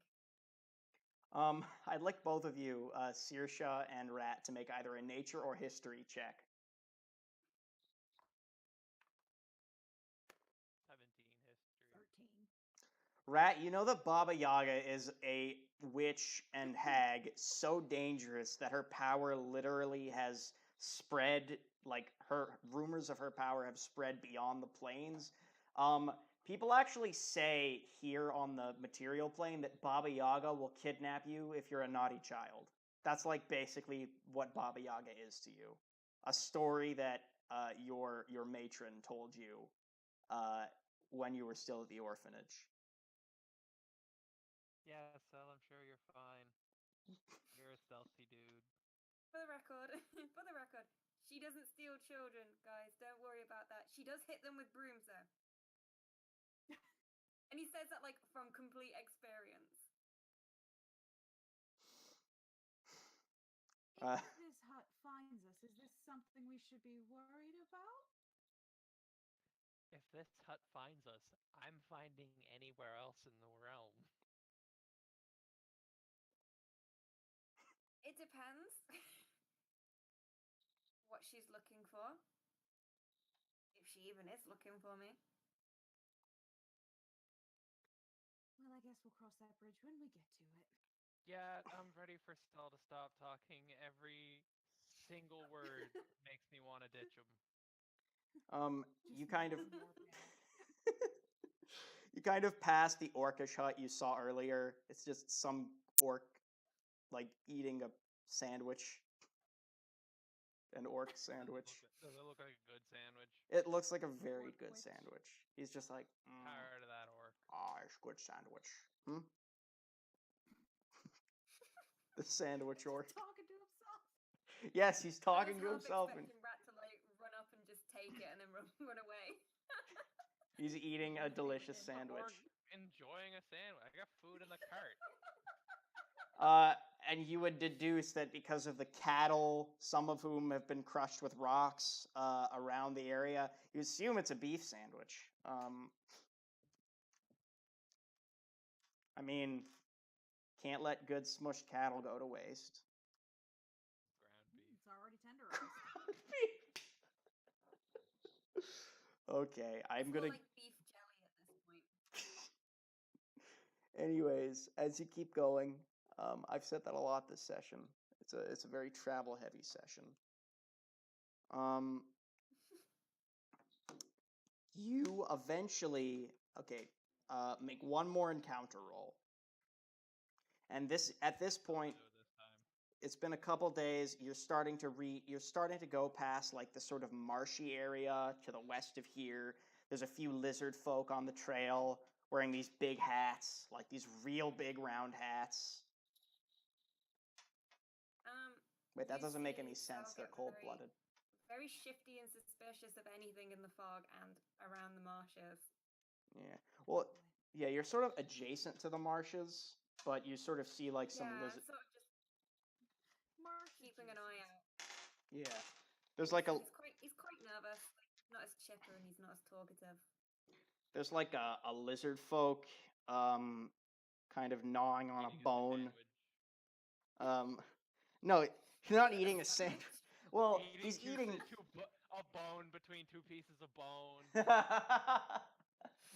[SPEAKER 1] I'd like both of you, Saoirse and Rat, to make either a nature or history check.
[SPEAKER 4] 17 history.
[SPEAKER 3] 13.
[SPEAKER 1] Rat, you know that Baba Yaga is a witch and hag so dangerous that her power literally has spread, like her rumors of her power have spread beyond the planes. People actually say here on the material plane that Baba Yaga will kidnap you if you're a naughty child. That's like basically what Baba Yaga is to you. A story that your matron told you when you were still at the orphanage.
[SPEAKER 4] Yeah, Sel, I'm sure you're fine. You're a stealthy dude.
[SPEAKER 2] For the record, she doesn't steal children, guys. Don't worry about that. She does hit them with brooms, though. says that like from complete experience.
[SPEAKER 3] If this hut finds us, is this something we should be worried about?
[SPEAKER 4] If this hut finds us, I'm finding anywhere else in the realm.
[SPEAKER 2] It depends what she's looking for. If she even is looking for me.
[SPEAKER 3] Well, I guess we'll cross that bridge when we get to it.
[SPEAKER 4] Yeah, I'm ready for Stell to stop talking. Every single word makes me want to ditch him.
[SPEAKER 3] Just
[SPEAKER 1] You kind of
[SPEAKER 3] more and more pale.
[SPEAKER 1] you kind of pass the orcish hut you saw earlier. It's just some orc like eating a sandwich. An orc sandwich.
[SPEAKER 4] Does it look like a good sandwich?
[SPEAKER 1] It looks like a very
[SPEAKER 3] Orc
[SPEAKER 1] good
[SPEAKER 3] witch.
[SPEAKER 1] sandwich. He's just like,
[SPEAKER 4] Tired of that orc.
[SPEAKER 1] it's good sandwich. The sandwich orc.
[SPEAKER 3] Talking to himself.
[SPEAKER 1] Yes, he's talking
[SPEAKER 2] I
[SPEAKER 1] to
[SPEAKER 2] was
[SPEAKER 1] himself,
[SPEAKER 2] half
[SPEAKER 1] and
[SPEAKER 2] expecting Rat to like run up and just take it and then run away.
[SPEAKER 1] he's eating a delicious
[SPEAKER 4] What's the orc
[SPEAKER 1] sandwich.
[SPEAKER 4] enjoying a sandwich. I got food in the cart.
[SPEAKER 1] And you would deduce that because of the cattle, some of whom have been crushed with rocks around the area, you assume it's a beef sandwich. I mean, can't let good smushed cattle go to waste.
[SPEAKER 4] Ground beef.
[SPEAKER 3] It's already tenderized.
[SPEAKER 1] Okay, I'm
[SPEAKER 2] It's
[SPEAKER 1] gonna.
[SPEAKER 2] more like beef jelly at this point.
[SPEAKER 1] Anyways, as you keep going, I've said that a lot this session. It's a very travel heavy session. You eventually make one more encounter roll, and at this point,
[SPEAKER 4] Do it this time.
[SPEAKER 1] it's been a couple days. You're starting to go past like the sort of marshy area to the west of here. There's a few lizard folk on the trail wearing these big hats, like these real big round hats. Wait, that
[SPEAKER 2] You
[SPEAKER 1] doesn't make
[SPEAKER 2] see
[SPEAKER 1] any sense.
[SPEAKER 2] Sal
[SPEAKER 1] They're
[SPEAKER 2] get
[SPEAKER 1] cold-blooded.
[SPEAKER 2] very shifty and suspicious of anything in the fog and around the marshes.
[SPEAKER 1] Yeah. Well, yeah, you're sort of adjacent to the marshes, but you sort of see like some
[SPEAKER 2] Yeah,
[SPEAKER 1] lizard.
[SPEAKER 2] sort of just
[SPEAKER 3] Marsh
[SPEAKER 2] keeping an eye out.
[SPEAKER 1] Yeah. There's like a
[SPEAKER 2] He's quite nervous. Like, not as chipper and he's not as talkative.
[SPEAKER 1] there's like a lizard folk kind of gnawing on a
[SPEAKER 4] Eating
[SPEAKER 1] bone.
[SPEAKER 4] sandwich.
[SPEAKER 1] No, he's not eating a sandwich. Well, he's eating.
[SPEAKER 4] A bone between two pieces of bone.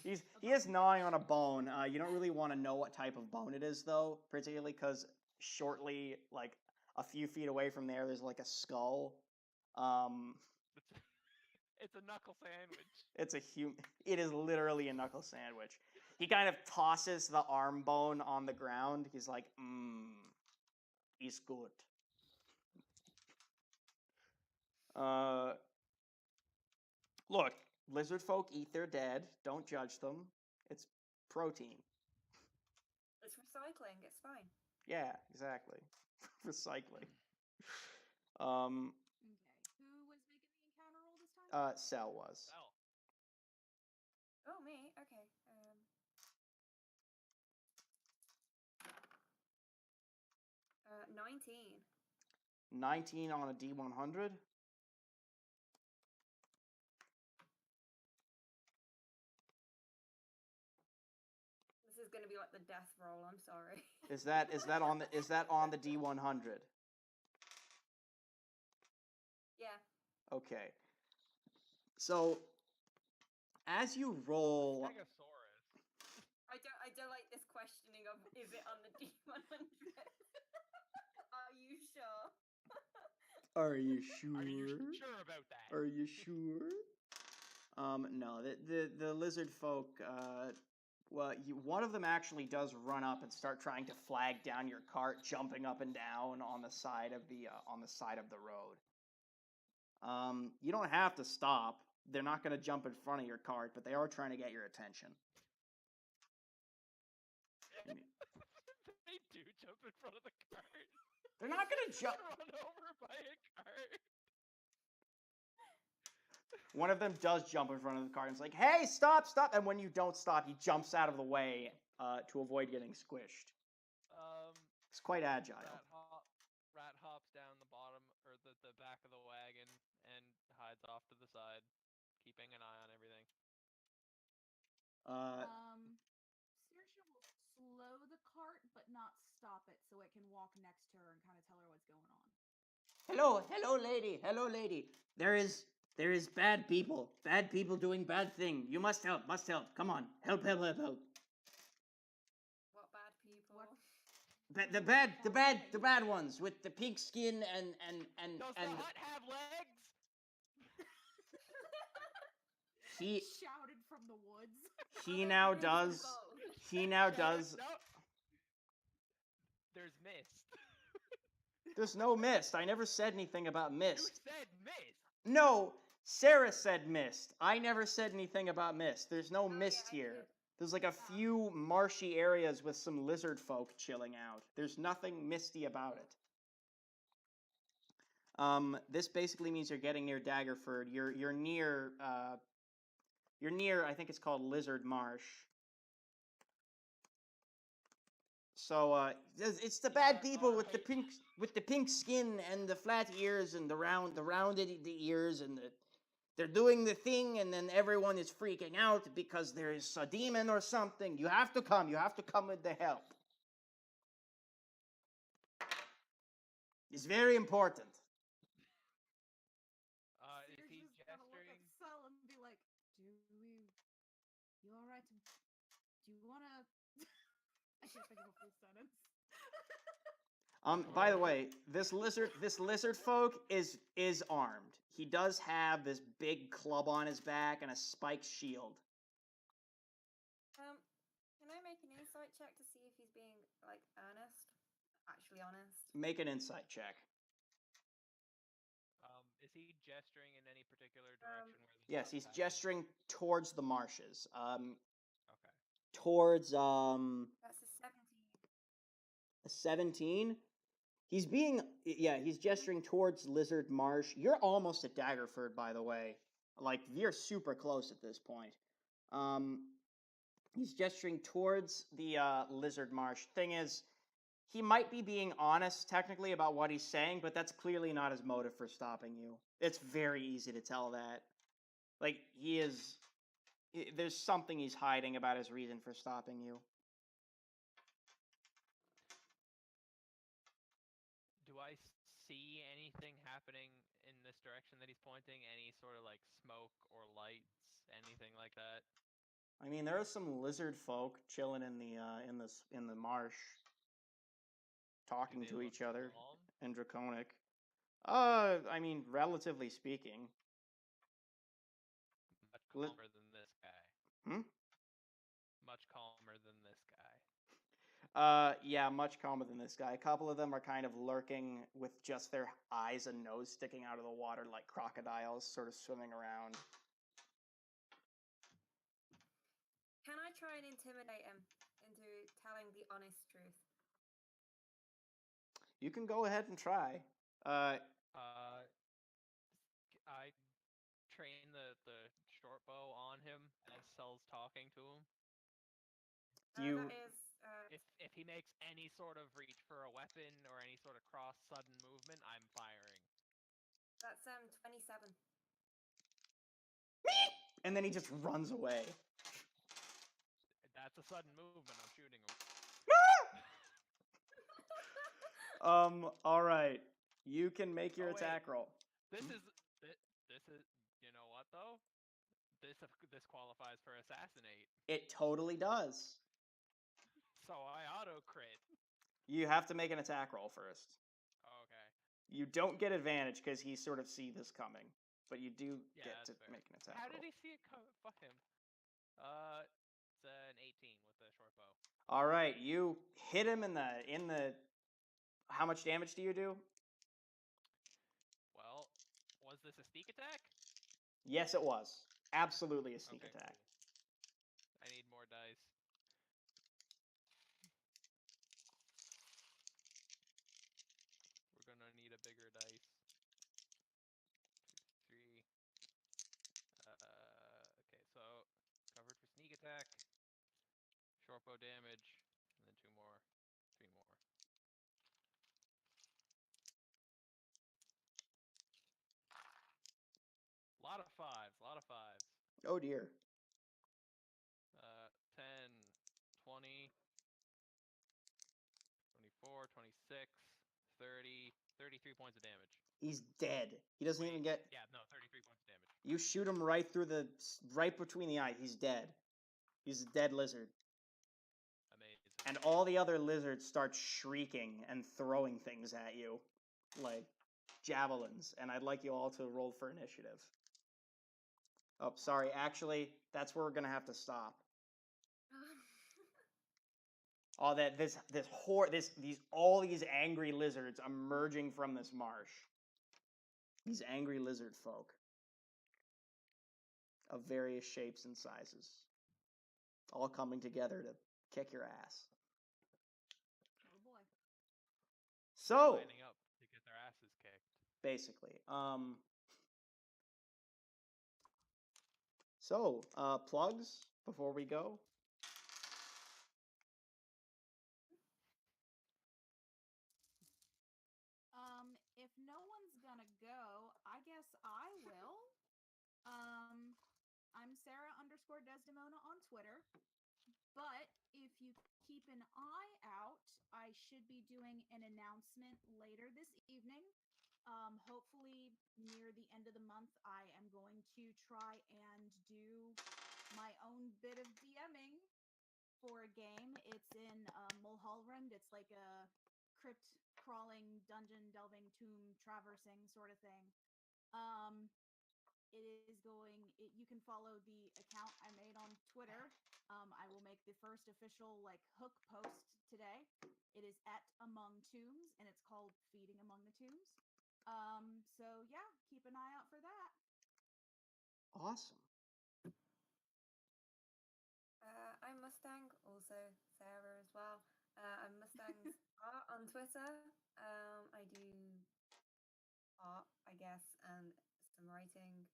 [SPEAKER 1] He is gnawing on a bone. You don't really want to know what type of bone it is, though, particularly because shortly, like a few feet away from there, there's like a skull.
[SPEAKER 4] It's a knuckle sandwich.
[SPEAKER 1] It is literally a knuckle sandwich. He kind of tosses the arm bone on the ground. He's like, it's good. Look, lizard folk eat their dead. Don't judge them. It's protein.
[SPEAKER 2] It's recycling. It's fine.
[SPEAKER 1] Yeah, exactly. Recycling.
[SPEAKER 3] Okay. Who was making the encounter roll this time?
[SPEAKER 1] Cell was.
[SPEAKER 4] Well,
[SPEAKER 2] Oh, me? Okay. 19.
[SPEAKER 1] 19 on a D100.
[SPEAKER 2] This is going to be like the death roll. I'm sorry.
[SPEAKER 1] Is that on the D100?
[SPEAKER 2] Yeah.
[SPEAKER 1] Okay. So as you roll,
[SPEAKER 4] Stegosaurus.
[SPEAKER 2] I don't like this questioning of is it on the D100? Are you sure?
[SPEAKER 1] are you sure?
[SPEAKER 4] Are you sure about that?
[SPEAKER 1] Are you sure? No, the lizard folk. One of them actually does run up and start trying to flag down your cart, jumping up and down on the side of the road. You don't have to stop. They're not going to jump in front of your cart, but they are trying to get your attention.
[SPEAKER 4] They do jump in front of the cart.
[SPEAKER 1] They're not going to jump.
[SPEAKER 4] Run over by a cart.
[SPEAKER 1] One of them does jump in front of the car and it's like, hey, stop, stop. And when you don't stop, he jumps out of the way to avoid getting squished. It's quite agile.
[SPEAKER 4] Rat hops down the bottom or the back of the wagon and hides off to the side, keeping an eye on everything.
[SPEAKER 3] Saoirse will slow the cart, but not stop it, so it can walk next to her and kind of tell her what's going on.
[SPEAKER 1] Hello, lady. There is bad people doing bad thing. You must help. Come on, help.
[SPEAKER 2] What bad people?
[SPEAKER 3] What?
[SPEAKER 1] The bad ones with the pink skin and
[SPEAKER 4] Does the hut have legs?
[SPEAKER 1] he
[SPEAKER 3] Shouted from the woods.
[SPEAKER 1] he now does.
[SPEAKER 4] No. There's mist.
[SPEAKER 1] There's no mist. I never said anything about
[SPEAKER 4] You
[SPEAKER 1] mist.
[SPEAKER 4] said mist.
[SPEAKER 1] No, Sarah said mist. I never said anything about mist. There's no mist
[SPEAKER 2] yeah, I
[SPEAKER 1] here.
[SPEAKER 2] did.
[SPEAKER 1] There's like a few marshy areas with some lizard folk chilling out. There's nothing misty about it. This basically means you're getting near Daggerford. You're near I think it's called Lizard Marsh. So it's the bad people with the pink skin and the flat ears and the rounded ears and they're doing the thing and then everyone is freaking out because there's a demon or something. You have to come with the help. It's very important.
[SPEAKER 4] Is he
[SPEAKER 3] Saoirse's gonna look
[SPEAKER 4] gesturing?
[SPEAKER 3] at Sel and be like, you alright do you wanna I can't think of a full sentence.
[SPEAKER 1] By the way, this lizard folk is armed. He does have this big club on his back and a spiked shield.
[SPEAKER 2] Can I make an insight check to see if he's being actually honest?
[SPEAKER 1] Make an insight check.
[SPEAKER 4] Is he gesturing in any particular direction?
[SPEAKER 1] Yes, he's gesturing towards the marshes.
[SPEAKER 4] Okay.
[SPEAKER 1] Towards
[SPEAKER 2] That's a 17.
[SPEAKER 1] a 17. He's gesturing towards Lizard Marsh. You're almost at Daggerford, by the way. Like, you're super close at this point. He's gesturing towards the Lizard Marsh. Thing is, he might be being honest technically about what he's saying, but that's clearly not his motive for stopping you. It's very easy to tell that. Like, there's something he's hiding about his reason for stopping you.
[SPEAKER 4] Do I see anything happening in this direction that he's pointing? Any sort of like smoke or lights, anything like that?
[SPEAKER 1] I mean, there are some lizard folk chilling in the marsh, talking to each other, and draconic. I mean, relatively speaking.
[SPEAKER 4] Much calmer than this guy. Much calmer than this guy.
[SPEAKER 1] Yeah, much calmer than this guy. A couple of them are kind of lurking with just their eyes and nose sticking out of the water like crocodiles, sort of swimming around.
[SPEAKER 2] Can I try and intimidate him into telling the honest truth?
[SPEAKER 1] You can go ahead and try.
[SPEAKER 4] I train the short bow on him as Sel's talking to him. If he makes any sort of reach for a weapon or any sort of cross sudden movement, I'm firing.
[SPEAKER 2] That's 27.
[SPEAKER 1] And then he just runs away.
[SPEAKER 4] That's a sudden movement. I'm shooting him.
[SPEAKER 1] All right. You can make your attack roll.
[SPEAKER 4] This is you know what though? This qualifies for assassinate.
[SPEAKER 1] It totally does.
[SPEAKER 4] So I auto crit.
[SPEAKER 1] You have to make an attack roll first.
[SPEAKER 4] Okay.
[SPEAKER 1] You don't get advantage because he sort of see this coming, but you do get to make an attack roll.
[SPEAKER 4] How did he see it coming? Fuck him. It's an 18 with the short bow.
[SPEAKER 1] All right, you hit him in the. How much damage do you do?
[SPEAKER 4] Well, was this a sneak attack?
[SPEAKER 1] Yes, it was. Absolutely a sneak attack.
[SPEAKER 4] Cool. I need more dice. We're gonna need a bigger dice. 2, 3. 4 damage, and then 2 more, 3 more. A lot of fives, a lot of fives.
[SPEAKER 1] Oh dear.
[SPEAKER 4] 10, 20, 24, 26, 30, 33 points of damage.
[SPEAKER 1] He's dead. He doesn't even get.
[SPEAKER 4] Yeah, no, 33 points of damage.
[SPEAKER 1] You shoot him right through right between the eyes. He's dead. He's a dead lizard.
[SPEAKER 4] Amazing.
[SPEAKER 1] And all the other lizards start shrieking and throwing things at you, like javelins. And I'd like you all to roll for initiative. Oh, sorry. Actually, that's where we're gonna have to stop. All that all these angry lizards emerging from this marsh. These angry lizard folk of various shapes and sizes, all coming together to kick your ass.
[SPEAKER 3] Oh boy.
[SPEAKER 1] So,
[SPEAKER 4] Lining up to get their asses kicked.
[SPEAKER 1] basically, plugs before we go.
[SPEAKER 3] If no one's gonna go, I guess I will. I'm Sarah_Desdemona on Twitter. But if you keep an eye out, I should be doing an announcement later this evening. Hopefully near the end of the month, I am going to try and do my own bit of DMing for a game. It's in Mulholland. It's like a crypt crawling, dungeon delving, tomb traversing sort of thing. You can follow the account I made on Twitter. I will make the first official hook post today. It is at Among Tombs, and it's called Feeding Among the Tombs. So yeah, keep an eye out for that.
[SPEAKER 1] Awesome.
[SPEAKER 2] I'm Mustang, also Sarah as well. I'm Mustang's art on Twitter. I do art, I guess, and some writing.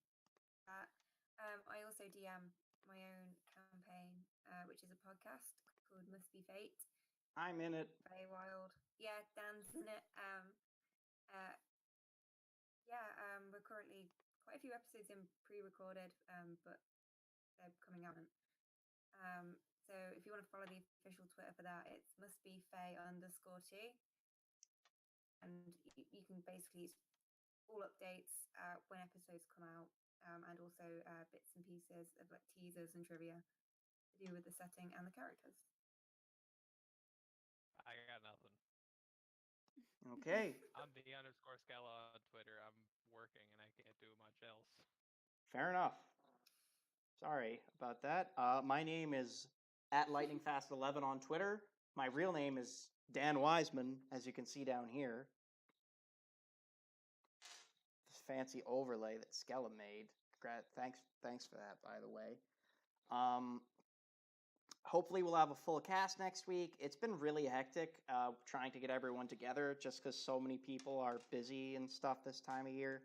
[SPEAKER 2] I also DM my own campaign, which is a podcast called Must Be Fate.
[SPEAKER 1] I'm in it.
[SPEAKER 2] Very wild. Yeah, Dan's in it. We're currently quite a few episodes in pre-recorded, but they're coming out. So if you want to follow the official Twitter for that, it's mustbefae_t. And you can basically all updates when episodes come out, and also bits and pieces of teasers and trivia to do with the setting and the characters.
[SPEAKER 4] I got nothing.
[SPEAKER 1] Okay.
[SPEAKER 4] I'm the _Scala on Twitter. I'm working and I can't do much else.
[SPEAKER 1] Fair enough. Sorry about that. My name is at LightningFast11 on Twitter. My real name is Dan Wiseman, as you can see down here. This fancy overlay that Skella made. Thanks for that, by the way. Hopefully we'll have a full cast next week. It's been really hectic trying to get everyone together just because so many people are busy and stuff this time of year.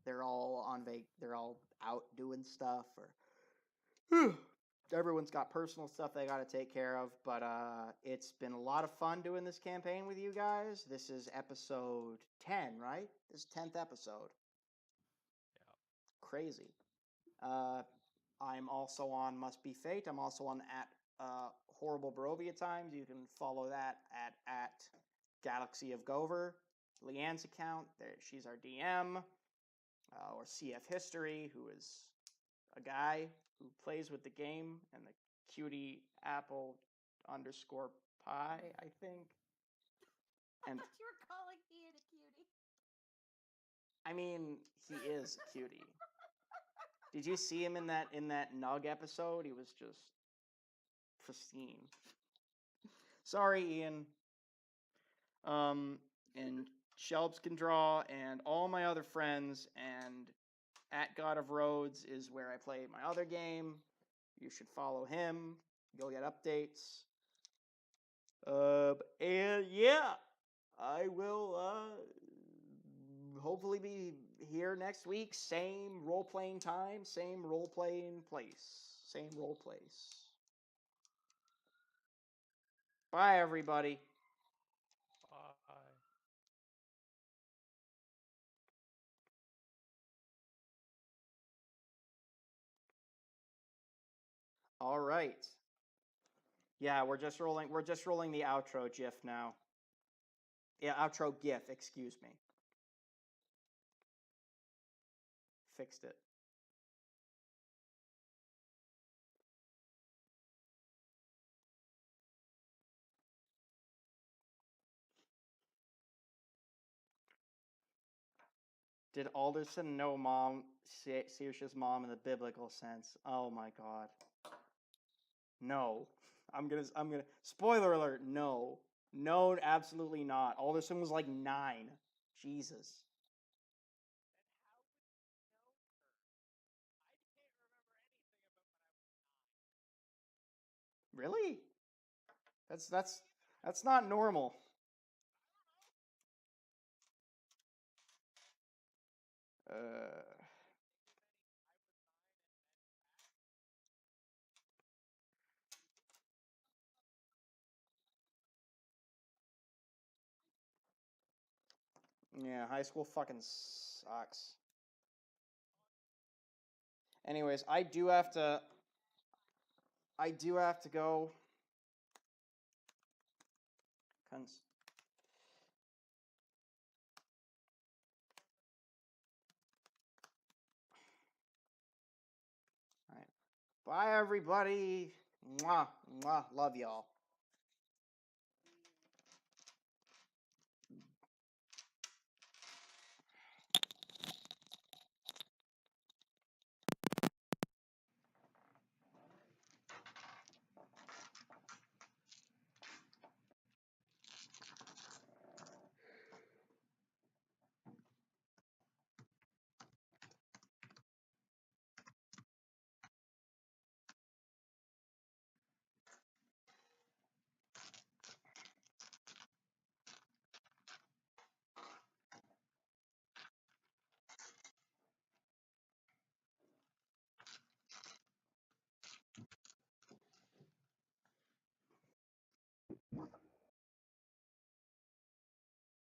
[SPEAKER 1] They're all they're all out doing stuff, or everyone's got personal stuff they got to take care of. But it's been a lot of fun doing this campaign with you guys. This is episode 10, right? This is 10th episode.
[SPEAKER 4] Yeah.
[SPEAKER 1] Crazy. I'm also on Must Be Fate. I'm also on at Horrible Barovia Times. You can follow that at Galaxy of Gover. Leanne's account, she's our DM. Or CF History, who is a guy who plays with the game, and the cutie apple _ pie, I think. And
[SPEAKER 3] I thought you were calling Ian a cutie.
[SPEAKER 1] I mean, he is a cutie. Did you see him in that Nug episode? He was just pristine. Sorry, Ian. And Shelbs can draw, and all my other friends, and at God of Roads is where I play my other game. You should follow him. You'll get updates. And yeah, I will hopefully be here next week. Same role-playing time, same role-playing place, same role place. Bye, everybody.
[SPEAKER 4] Bye.
[SPEAKER 1] All right. Yeah, we're just rolling the outro GIF now. Yeah, outro GIF, excuse me. Fixed it. Did Alderson know Saoirse's mom in the biblical sense? Oh my god. No. I'm gonna spoiler alert, no. No, absolutely not. Alderson was like 9. Jesus. Really? That's not normal. Yeah, high school fucking sucks. Anyways, I do have to go. Cons- All right. Bye everybody. Mwah, mwah. Love y'all.